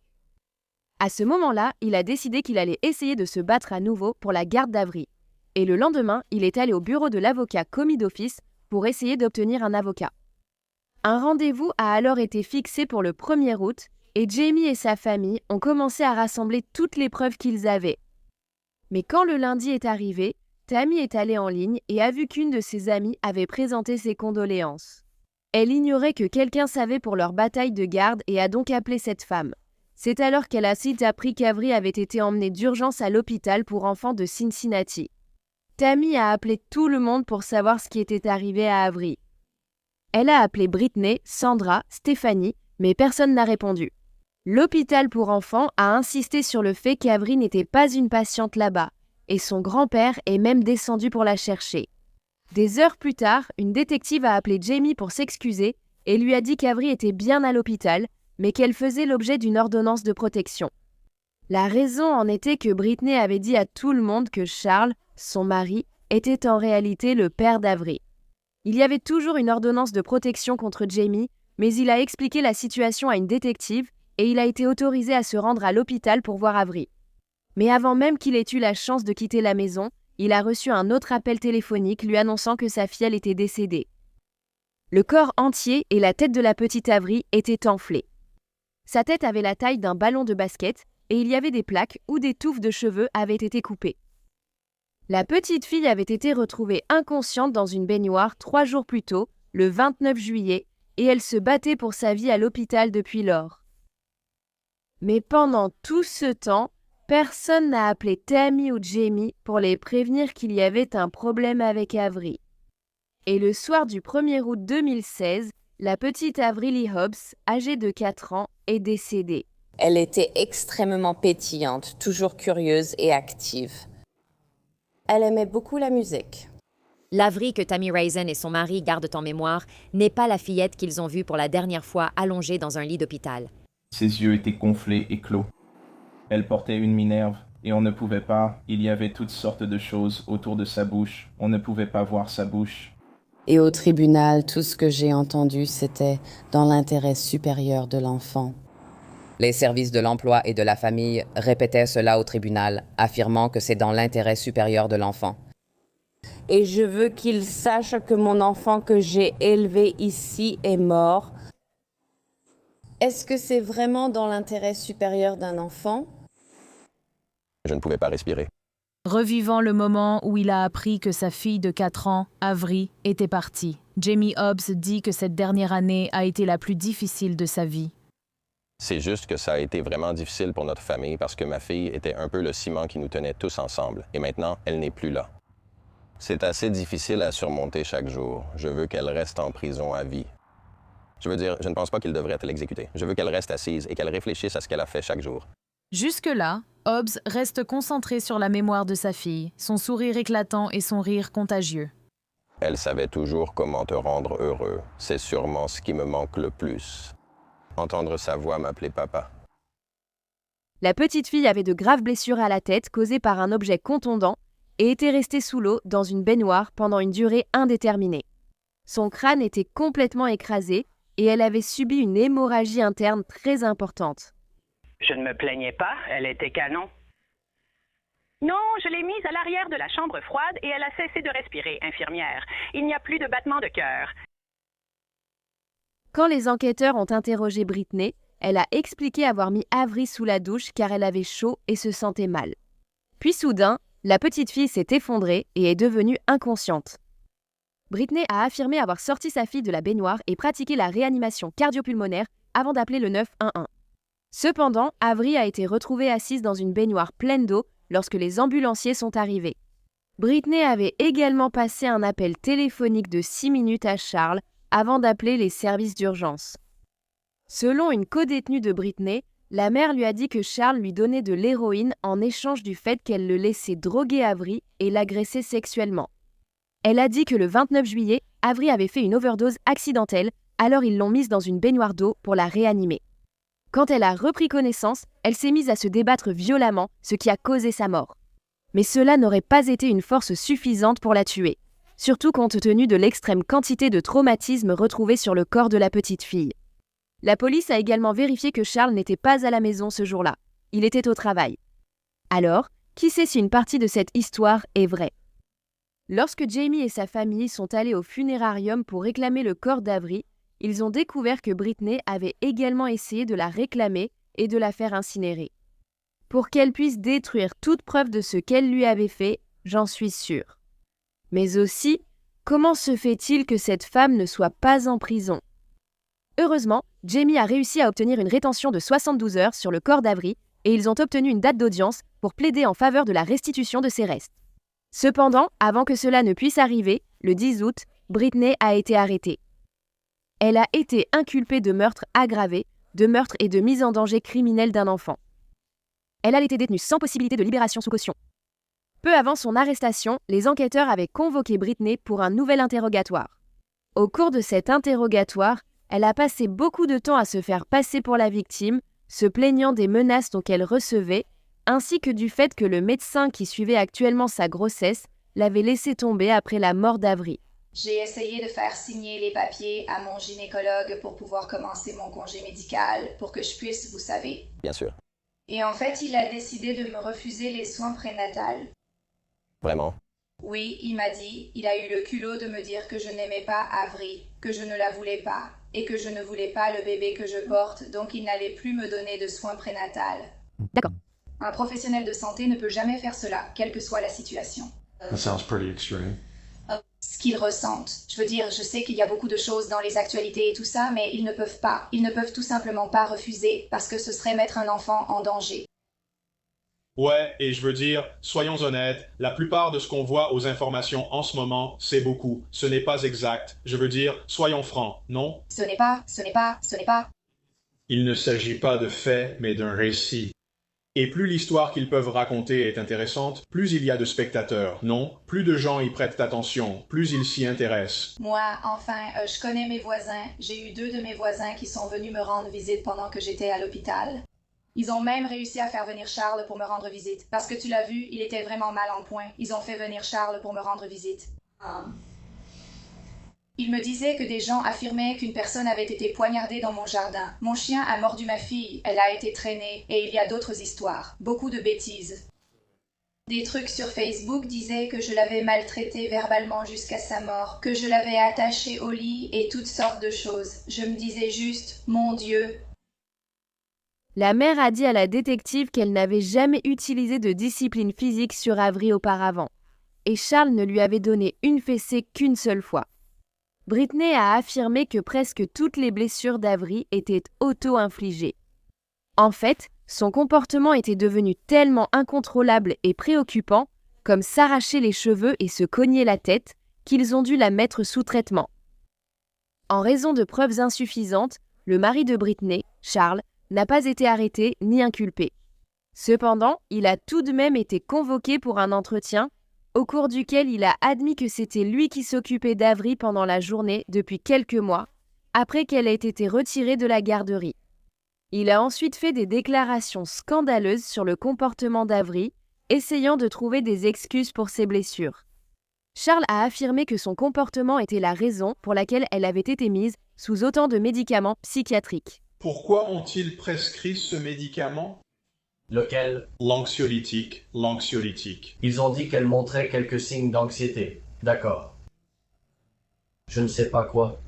À ce moment-là, il a décidé qu'il allait essayer de se battre à nouveau pour la garde d'Avery. Et le lendemain, il est allé au bureau de l'avocat commis d'office pour essayer d'obtenir un avocat. Un rendez-vous a alors été fixé pour le 1er août et Jamie et sa famille ont commencé à rassembler toutes les preuves qu'ils avaient. Mais quand le lundi est arrivé, Tammy est allée en ligne et a vu qu'une de ses amies avait présenté ses condoléances. Elle ignorait que quelqu'un savait pour leur bataille de garde et a donc appelé cette femme. C'est alors qu'elle a ensuite appris qu'Avery avait été emmenée d'urgence à l'hôpital pour enfants de Cincinnati. Tammy a appelé tout le monde pour savoir ce qui était arrivé à Avery. Elle a appelé Britney, Sandra, Stéphanie, mais personne n'a répondu. L'hôpital pour enfants a insisté sur le fait qu'Avery n'était pas une patiente là-bas, et son grand-père est même descendu pour la chercher. Des heures plus tard, une détective a appelé Jamie pour s'excuser et lui a dit qu'Avery était bien à l'hôpital, mais qu'elle faisait l'objet d'une ordonnance de protection. La raison en était que Britney avait dit à tout le monde que Charles, son mari, était en réalité le père d'Avery. Il y avait toujours une ordonnance de protection contre Jamie, mais il a expliqué la situation à une détective et il a été autorisé à se rendre à l'hôpital pour voir Avery. Mais avant même qu'il ait eu la chance de quitter la maison, il a reçu un autre appel téléphonique lui annonçant que sa fille était décédée. Le corps entier et la tête de la petite Avery étaient enflés. Sa tête avait la taille d'un ballon de basket et il y avait des plaques où des touffes de cheveux avaient été coupées. La petite fille avait été retrouvée inconsciente dans une baignoire 3 jours plus tôt, le 29 juillet, et elle se battait pour sa vie à l'hôpital depuis lors. Mais pendant tout ce temps, personne n'a appelé Tammy ou Jamie pour les prévenir qu'il y avait un problème avec Avery. Et le soir du 1er août 2016, la petite Avery Lee Hobbs, âgée de 4 ans, est décédée. Elle était extrêmement pétillante, toujours curieuse et active. Elle aimait beaucoup la musique. L'Avery que Tammy Raisin et son mari gardent en mémoire n'est pas la fillette qu'ils ont vue pour la dernière fois allongée dans un lit d'hôpital. Ses yeux étaient gonflés et clos. Elle portait une minerve, et on ne pouvait pas, il y avait toutes sortes de choses autour de sa bouche, on ne pouvait pas voir sa bouche. Et au tribunal, tout ce que j'ai entendu, c'était dans l'intérêt supérieur de l'enfant. Les services de l'emploi et de la famille répétaient cela au tribunal, affirmant que c'est dans l'intérêt supérieur de l'enfant. Et je veux qu'il sache que mon enfant que j'ai élevé ici est mort. Est-ce que c'est vraiment dans l'intérêt supérieur d'un enfant? Je ne pouvais pas respirer. Revivant le moment où il a appris que sa fille de 4 ans, Avery, était partie, Jamie Hobbs dit que cette dernière année a été la plus difficile de sa vie. C'est juste que ça a été vraiment difficile pour notre famille parce que ma fille était un peu le ciment qui nous tenait tous ensemble. Et maintenant, elle n'est plus là. C'est assez difficile à surmonter chaque jour. Je veux qu'elle reste en prison à vie. Je veux dire, je ne pense pas qu'il devrait être exécuté. Je veux qu'elle reste assise et qu'elle réfléchisse à ce qu'elle a fait chaque jour. Jusque-là, Hobbs reste concentré sur la mémoire de sa fille, son sourire éclatant et son rire contagieux. Elle savait toujours comment te rendre heureux. C'est sûrement ce qui me manque le plus. Entendre sa voix m'appeler papa. La petite fille avait de graves blessures à la tête causées par un objet contondant et était restée sous l'eau dans une baignoire pendant une durée indéterminée. Son crâne était complètement écrasé et elle avait subi une hémorragie interne très importante. Je ne me plaignais pas, elle était canon. Non, je l'ai mise à l'arrière de la chambre froide et elle a cessé de respirer, infirmière. Il n'y a plus de battement de cœur. Quand les enquêteurs ont interrogé Britney, elle a expliqué avoir mis Avery sous la douche car elle avait chaud et se sentait mal. Puis soudain, la petite fille s'est effondrée et est devenue inconsciente. Britney a affirmé avoir sorti sa fille de la baignoire et pratiqué la réanimation cardio-pulmonaire avant d'appeler le 911. Cependant, Avery a été retrouvée assise dans une baignoire pleine d'eau lorsque les ambulanciers sont arrivés. Britney avait également passé un appel téléphonique de 6 minutes à Charles avant d'appeler les services d'urgence. Selon une codétenue de Britney, la mère lui a dit que Charles lui donnait de l'héroïne en échange du fait qu'elle le laissait droguer Avery et l'agresser sexuellement. Elle a dit que le 29 juillet, Avery avait fait une overdose accidentelle, alors ils l'ont mise dans une baignoire d'eau pour la réanimer. Quand elle a repris connaissance, elle s'est mise à se débattre violemment, ce qui a causé sa mort. Mais cela n'aurait pas été une force suffisante pour la tuer, surtout compte tenu de l'extrême quantité de traumatismes retrouvés sur le corps de la petite fille. La police a également vérifié que Charles n'était pas à la maison ce jour-là. Il était au travail. Alors, qui sait si une partie de cette histoire est vraie? Lorsque Jamie et sa famille sont allés au funérarium pour réclamer le corps d'Avery, ils ont découvert que Britney avait également essayé de la réclamer et de la faire incinérer. Pour qu'elle puisse détruire toute preuve de ce qu'elle lui avait fait, j'en suis sûre. Mais aussi, comment se fait-il que cette femme ne soit pas en prison? Heureusement, Jamie a réussi à obtenir une rétention de 72 heures sur le corps d'Avery et ils ont obtenu une date d'audience pour plaider en faveur de la restitution de ses restes. Cependant, avant que cela ne puisse arriver, le 10 août, Britney a été arrêtée. Elle a été inculpée de meurtre aggravé, de meurtre et de mise en danger criminelle d'un enfant. Elle a été détenue sans possibilité de libération sous caution. Peu avant son arrestation, les enquêteurs avaient convoqué Britney pour un nouvel interrogatoire. Au cours de cet interrogatoire, elle a passé beaucoup de temps à se faire passer pour la victime, se plaignant des menaces dont elle recevait, ainsi que du fait que le médecin qui suivait actuellement sa grossesse l'avait laissé tomber après la mort d'Avery. J'ai essayé de faire signer les papiers à mon gynécologue pour pouvoir commencer mon congé médical, pour que je puisse, vous savez. Bien sûr. Et en fait, il a décidé de me refuser les soins prénatals. Vraiment? Oui, il m'a dit, il a eu le culot de me dire que je n'aimais pas Avery, que je ne la voulais pas, et que je ne voulais pas le bébé que je porte, donc il n'allait plus me donner de soins prénatals. D'accord. Un professionnel de santé ne peut jamais faire cela, quelle que soit la situation. That sounds pretty extreme. Ce qu'ils ressentent. Je veux dire, je sais qu'il y a beaucoup de choses dans les actualités et tout ça, mais ils ne peuvent pas. Ils ne peuvent tout simplement pas refuser, parce que ce serait mettre un enfant en danger. Ouais, et je veux dire, soyons honnêtes, la plupart de ce qu'on voit aux informations en ce moment, c'est beaucoup. Ce n'est pas exact. Je veux dire, soyons francs, non? Ce n'est pas. Il ne s'agit pas de faits, mais d'un récit. Et plus l'histoire qu'ils peuvent raconter est intéressante, plus il y a de spectateurs, non? Plus de gens y prêtent attention, plus ils s'y intéressent. Moi, enfin, je connais mes voisins. J'ai eu 2 de mes voisins qui sont venus me rendre visite pendant que j'étais à l'hôpital. Ils ont même réussi à faire venir Charles pour me rendre visite. Parce que tu l'as vu, il était vraiment mal en point. Ils ont fait venir Charles pour me rendre visite. Il me disait que des gens affirmaient qu'une personne avait été poignardée dans mon jardin. Mon chien a mordu ma fille, elle a été traînée, et il y a d'autres histoires. Beaucoup de bêtises. Des trucs sur Facebook disaient que je l'avais maltraité verbalement jusqu'à sa mort, que je l'avais attaché au lit et toutes sortes de choses. Je me disais juste, mon Dieu. La mère a dit à la détective qu'elle n'avait jamais utilisé de discipline physique sur Avery auparavant, et Charles ne lui avait donné une fessée qu'une seule fois. Britney a affirmé que presque toutes les blessures d'Avery étaient auto-infligées. En fait, son comportement était devenu tellement incontrôlable et préoccupant, comme s'arracher les cheveux et se cogner la tête, qu'ils ont dû la mettre sous traitement. En raison de preuves insuffisantes, le mari de Britney, Charles, n'a pas été arrêté ni inculpé. Cependant, il a tout de même été convoqué pour un entretien, au cours duquel il a admis que c'était lui qui s'occupait d'Avery pendant la journée depuis quelques mois, après qu'elle ait été retirée de la garderie. Il a ensuite fait des déclarations scandaleuses sur le comportement d'Avery, essayant de trouver des excuses pour ses blessures. Charles a affirmé que son comportement était la raison pour laquelle elle avait été mise sous autant de médicaments psychiatriques. Pourquoi ont-ils prescrit ce médicament? Lequel? L'anxiolytique. Ils ont dit qu'elle montrait quelques signes d'anxiété. D'accord. Je ne sais pas quoi.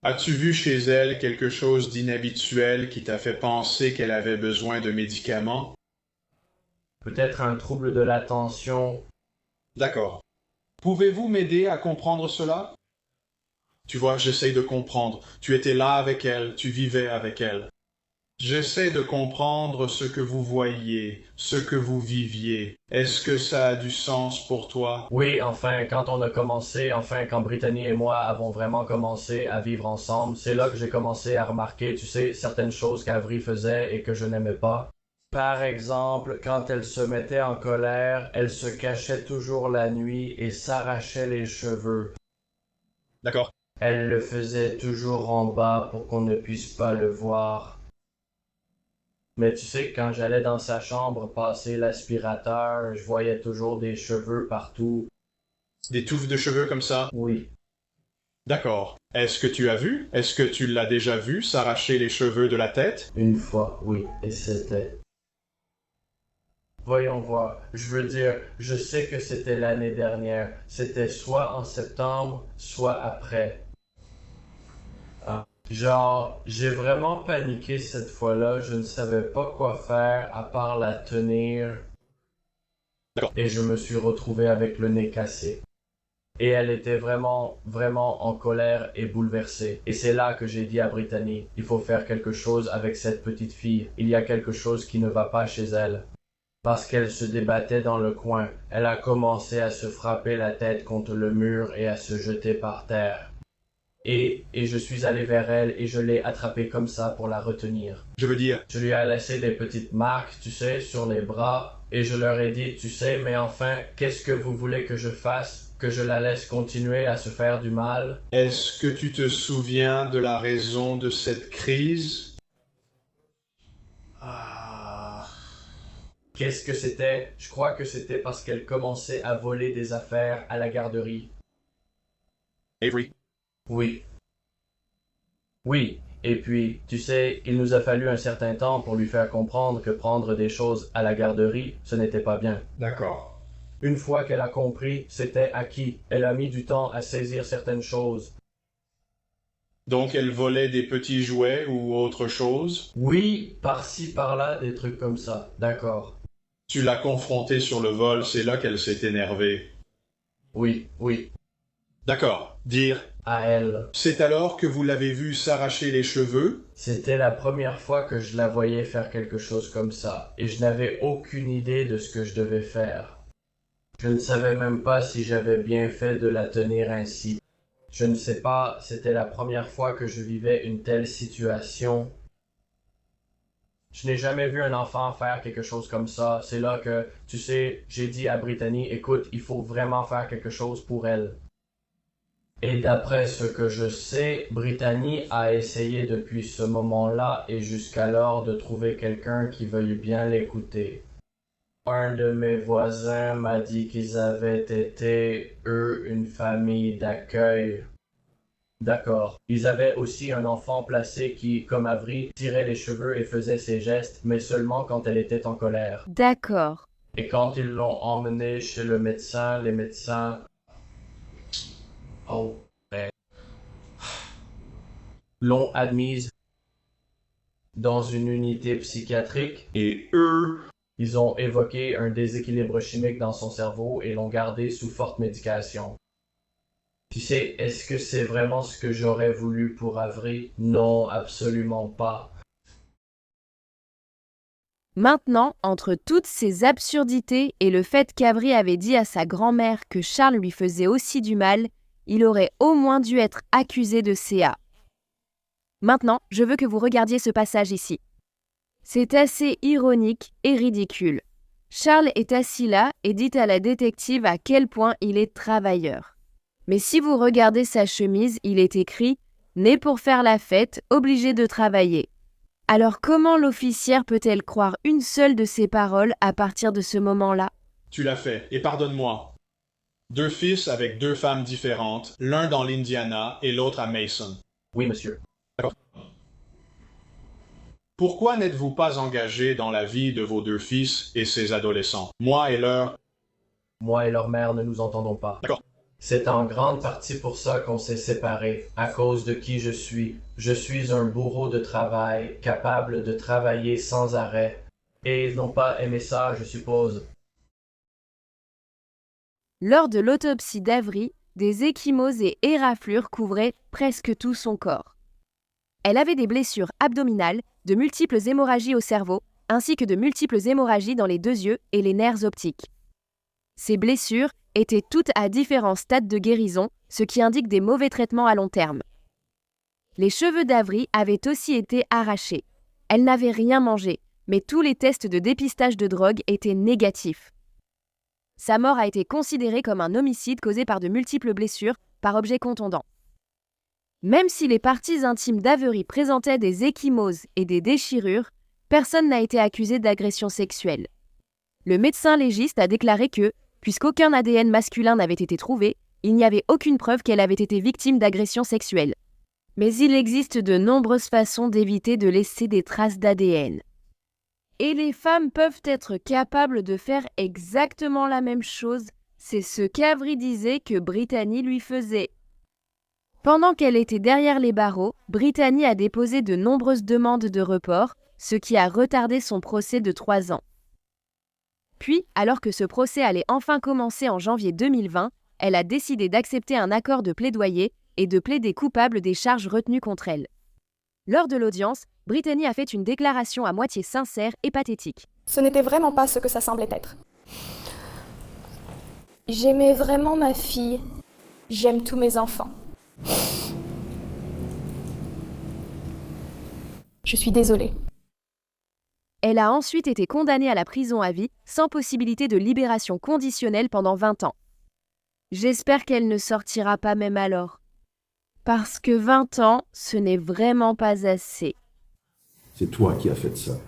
As-tu vu chez elle quelque chose d'inhabituel qui t'a fait penser qu'elle avait besoin de médicaments? Peut-être un trouble de l'attention. D'accord. Pouvez-vous m'aider à comprendre cela? Tu vois, j'essaye de comprendre. Tu étais là avec elle, tu vivais avec elle. J'essaie de comprendre ce que vous voyiez, ce que vous viviez. Est-ce que ça a du sens pour toi? Oui, enfin, quand Brittany et moi avons vraiment commencé à vivre ensemble, c'est là que j'ai commencé à remarquer, tu sais, certaines choses qu'Avery faisait et que je n'aimais pas. Par exemple, quand elle se mettait en colère, elle se cachait toujours la nuit et s'arrachait les cheveux. D'accord. Elle le faisait toujours en bas pour qu'on ne puisse pas le voir. Mais tu sais, quand j'allais dans sa chambre passer l'aspirateur, je voyais toujours des cheveux partout. Des touffes de cheveux comme ça? Oui. D'accord. Est-ce que tu as vu? Est-ce que tu l'as déjà vu s'arracher les cheveux de la tête? Une fois, oui, et c'était... Voyons voir. Je veux dire, je sais que c'était l'année dernière. C'était soit en septembre, soit après. Genre, j'ai vraiment paniqué cette fois-là. Je ne savais pas quoi faire à part la tenir. D'accord. Et je me suis retrouvé avec le nez cassé. Et elle était vraiment, vraiment en colère et bouleversée. Et c'est là que j'ai dit à Brittany, il faut faire quelque chose avec cette petite fille. Il y a quelque chose qui ne va pas chez elle. Parce qu'elle se débattait dans le coin, elle a commencé à se frapper la tête contre le mur et à se jeter par terre. Et je suis allé vers elle et je l'ai attrapée comme ça pour la retenir. Je veux dire... Je lui ai laissé des petites marques, tu sais, sur les bras, et je leur ai dit, tu sais, mais enfin, qu'est-ce que vous voulez que je fasse? Que je la laisse continuer à se faire du mal? Est-ce que tu te souviens de la raison de cette crise? Qu'est-ce que c'était? Je crois que c'était parce qu'elle commençait à voler des affaires à la garderie. Avery. Oui. Oui, et puis, tu sais, il nous a fallu un certain temps pour lui faire comprendre que prendre des choses à la garderie, ce n'était pas bien. D'accord. Une fois qu'elle a compris, c'était acquis. Elle a mis du temps à saisir certaines choses. Donc elle volait des petits jouets ou autre chose? Oui, par-ci, par-là, des trucs comme ça. D'accord. Tu l'as confrontée sur le vol, c'est là qu'elle s'est énervée. Oui, oui. D'accord. Dire... À elle. C'est alors que vous l'avez vue s'arracher les cheveux? C'était la première fois que je la voyais faire quelque chose comme ça, et je n'avais aucune idée de ce que je devais faire. Je ne savais même pas si j'avais bien fait de la tenir ainsi. Je ne sais pas, c'était la première fois que je vivais une telle situation. Je n'ai jamais vu un enfant faire quelque chose comme ça. C'est là que, tu sais, j'ai dit à Brittany, écoute, il faut vraiment faire quelque chose pour elle. Et d'après ce que je sais, Brittany a essayé depuis ce moment-là et jusqu'alors de trouver quelqu'un qui veuille bien l'écouter. Un de mes voisins m'a dit qu'ils avaient été, eux, une famille d'accueil. D'accord. Ils avaient aussi un enfant placé qui, comme Avery, tirait les cheveux et faisait ses gestes, mais seulement quand elle était en colère. D'accord. Et quand ils l'ont emmenée chez le médecin, les médecins... Oh, ouais. L'ont admise dans une unité psychiatrique. Et eux... Ils ont évoqué un déséquilibre chimique dans son cerveau et l'ont gardé sous forte médication. Tu sais, est-ce que c'est vraiment ce que j'aurais voulu pour Avery? Non, absolument pas. Maintenant, entre toutes ces absurdités et le fait qu'Avery avait dit à sa grand-mère que Charles lui faisait aussi du mal, il aurait au moins dû être accusé de CA. Maintenant, je veux que vous regardiez ce passage ici. C'est assez ironique et ridicule. Charles est assis là et dit à la détective à quel point il est travailleur. Mais si vous regardez sa chemise, il est écrit « Né pour faire la fête, obligé de travailler ». Alors comment l'officière peut-elle croire une seule de ses paroles à partir de ce moment-là? Tu l'as fait, et pardonne-moi. 2 fils avec 2 femmes différentes, l'un dans l'Indiana et l'autre à Mason. Oui, monsieur. D'accord. Pourquoi n'êtes-vous pas engagé dans la vie de vos 2 fils et ces adolescents? Moi et leur mère ne nous entendons pas. D'accord. C'est en grande partie pour ça qu'on s'est séparés, à cause de qui je suis. Je suis un bourreau de travail, capable de travailler sans arrêt. Et ils n'ont pas aimé ça, je suppose. Lors de l'autopsie d'Avery, des ecchymoses et éraflures couvraient presque tout son corps. Elle avait des blessures abdominales, de multiples hémorragies au cerveau, ainsi que de multiples hémorragies dans les 2 yeux et les nerfs optiques. Ces blessures étaient toutes à différents stades de guérison, ce qui indique des mauvais traitements à long terme. Les cheveux d'Avery avaient aussi été arrachés. Elle n'avait rien mangé, mais tous les tests de dépistage de drogue étaient négatifs. Sa mort a été considérée comme un homicide causé par de multiples blessures par objet contondant. Même si les parties intimes d'Avery présentaient des ecchymoses et des déchirures, personne n'a été accusé d'agression sexuelle. Le médecin légiste a déclaré que, puisqu'aucun ADN masculin n'avait été trouvé, il n'y avait aucune preuve qu'elle avait été victime d'agression sexuelle. Mais il existe de nombreuses façons d'éviter de laisser des traces d'ADN. Et les femmes peuvent être capables de faire exactement la même chose, c'est ce qu'Avery disait que Brittany lui faisait. Pendant qu'elle était derrière les barreaux, Brittany a déposé de nombreuses demandes de report, ce qui a retardé son procès de 3 ans. Puis, alors que ce procès allait enfin commencer en janvier 2020, elle a décidé d'accepter un accord de plaidoyer et de plaider coupable des charges retenues contre elle. Lors de l'audience, Brittany a fait une déclaration à moitié sincère et pathétique. Ce n'était vraiment pas ce que ça semblait être. J'aimais vraiment ma fille. J'aime tous mes enfants. Je suis désolée. Elle a ensuite été condamnée à la prison à vie, sans possibilité de libération conditionnelle pendant 20 ans. J'espère qu'elle ne sortira pas même alors. Parce que 20 ans, ce n'est vraiment pas assez. C'est toi qui as fait ça.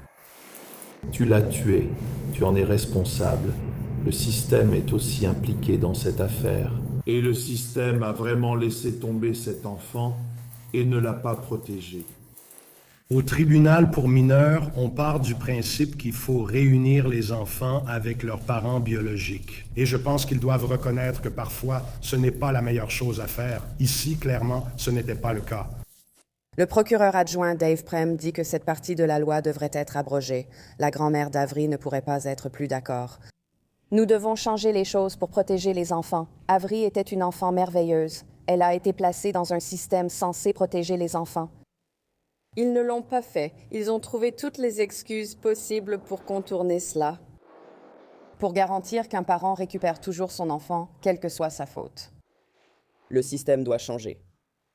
Tu l'as tué, tu en es responsable. Le système est aussi impliqué dans cette affaire. Et le système a vraiment laissé tomber cet enfant et ne l'a pas protégé. Au tribunal pour mineurs, on part du principe qu'il faut réunir les enfants avec leurs parents biologiques. Et je pense qu'ils doivent reconnaître que parfois, ce n'est pas la meilleure chose à faire. Ici, clairement, ce n'était pas le cas. Le procureur adjoint Dave Prem dit que cette partie de la loi devrait être abrogée. La grand-mère d'Avery ne pourrait pas être plus d'accord. Nous devons changer les choses pour protéger les enfants. Avery était une enfant merveilleuse. Elle a été placée dans un système censé protéger les enfants. Ils ne l'ont pas fait. Ils ont trouvé toutes les excuses possibles pour contourner cela. Pour garantir qu'un parent récupère toujours son enfant, quelle que soit sa faute. Le système doit changer.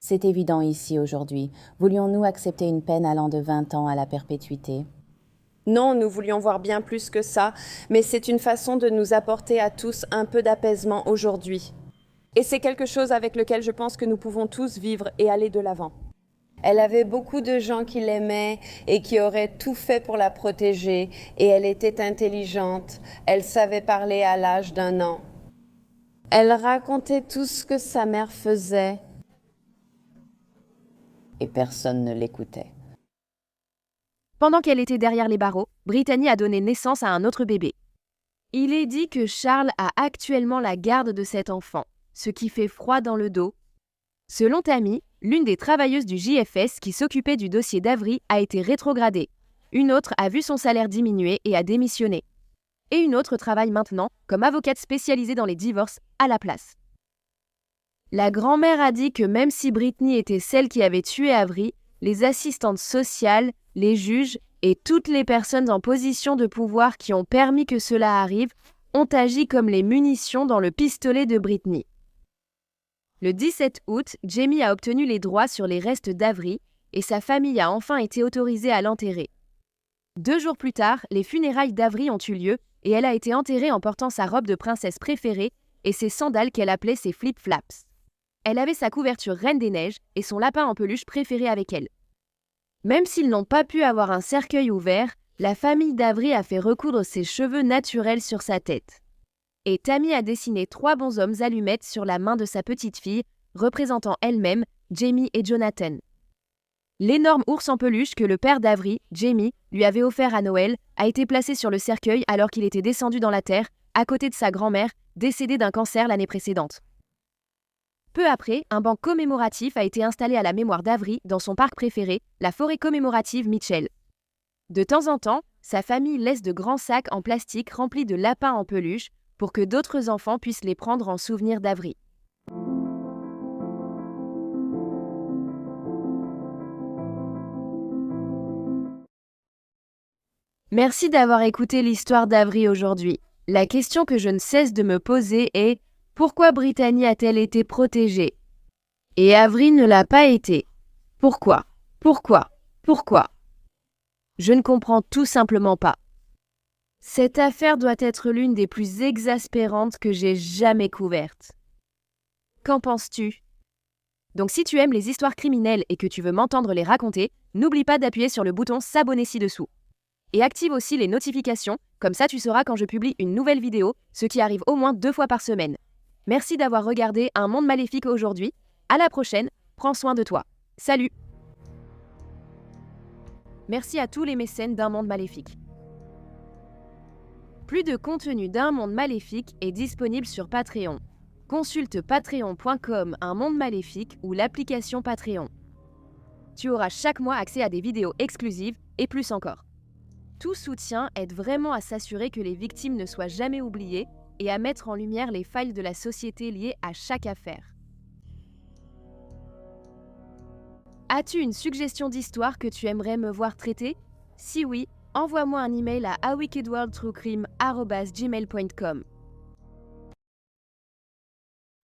C'est évident ici aujourd'hui. Voulions-nous accepter une peine allant de 20 ans à la perpétuité? Non, nous voulions voir bien plus que ça, mais c'est une façon de nous apporter à tous un peu d'apaisement aujourd'hui. Et c'est quelque chose avec lequel je pense que nous pouvons tous vivre et aller de l'avant. Elle avait beaucoup de gens qui l'aimaient et qui auraient tout fait pour la protéger, et elle était intelligente. Elle savait parler à l'âge d'1 an. Elle racontait tout ce que sa mère faisait. Et personne ne l'écoutait. Pendant qu'elle était derrière les barreaux, Brittany a donné naissance à un autre bébé. Il est dit que Charles a actuellement la garde de cet enfant, ce qui fait froid dans le dos. Selon Tammy, l'une des travailleuses du JFS qui s'occupait du dossier d'Avery a été rétrogradée. Une autre a vu son salaire diminuer et a démissionné. Et une autre travaille maintenant comme avocate spécialisée dans les divorces à la place. La grand-mère a dit que même si Brittany était celle qui avait tué Avery, les assistantes sociales, les juges et toutes les personnes en position de pouvoir qui ont permis que cela arrive ont agi comme les munitions dans le pistolet de Brittany. Le 17 août, Jamie a obtenu les droits sur les restes d'Avery et sa famille a enfin été autorisée à l'enterrer. 2 jours plus tard, les funérailles d'Avery ont eu lieu et elle a été enterrée en portant sa robe de princesse préférée et ses sandales qu'elle appelait ses flip-flaps. Elle avait sa couverture Reine des Neiges et son lapin en peluche préféré avec elle. Même s'ils n'ont pas pu avoir un cercueil ouvert, la famille d'Avery a fait recoudre ses cheveux naturels sur sa tête. Et Tammy a dessiné 3 bonshommes allumettes sur la main de sa petite fille, représentant elle-même Jamie et Jonathan. L'énorme ours en peluche que le père d'Avery, Jamie, lui avait offert à Noël, a été placé sur le cercueil alors qu'il était descendu dans la terre, à côté de sa grand-mère, décédée d'un cancer l'année précédente. Peu après, un banc commémoratif a été installé à la mémoire d'Avery dans son parc préféré, la forêt commémorative Mitchell. De temps en temps, sa famille laisse de grands sacs en plastique remplis de lapins en peluche pour que d'autres enfants puissent les prendre en souvenir d'Avery. Merci d'avoir écouté l'histoire d'Avery aujourd'hui. La question que je ne cesse de me poser est pourquoi Brittany a-t-elle été protégée? Et Avery ne l'a pas été. Pourquoi? Pourquoi? Pourquoi? Je ne comprends tout simplement pas. Cette affaire doit être l'une des plus exaspérantes que j'ai jamais couvertes. Qu'en penses-tu? Donc si tu aimes les histoires criminelles et que tu veux m'entendre les raconter, n'oublie pas d'appuyer sur le bouton s'abonner ci-dessous. Et active aussi les notifications, comme ça tu sauras quand je publie une nouvelle vidéo, ce qui arrive au moins 2 fois par semaine. Merci d'avoir regardé Un Monde Maléfique aujourd'hui. À la prochaine, prends soin de toi. Salut! Merci à tous les mécènes d'Un Monde Maléfique. Plus de contenu d'Un Monde Maléfique est disponible sur Patreon. Consulte patreon.com Un Monde Maléfique ou l'application Patreon. Tu auras chaque mois accès à des vidéos exclusives et plus encore. Tout soutien aide vraiment à s'assurer que les victimes ne soient jamais oubliées et à mettre en lumière les failles de la société liées à chaque affaire. As-tu une suggestion d'histoire que tu aimerais me voir traiter? Si oui, envoie-moi un email à awickedworldtruecrime@gmail.com.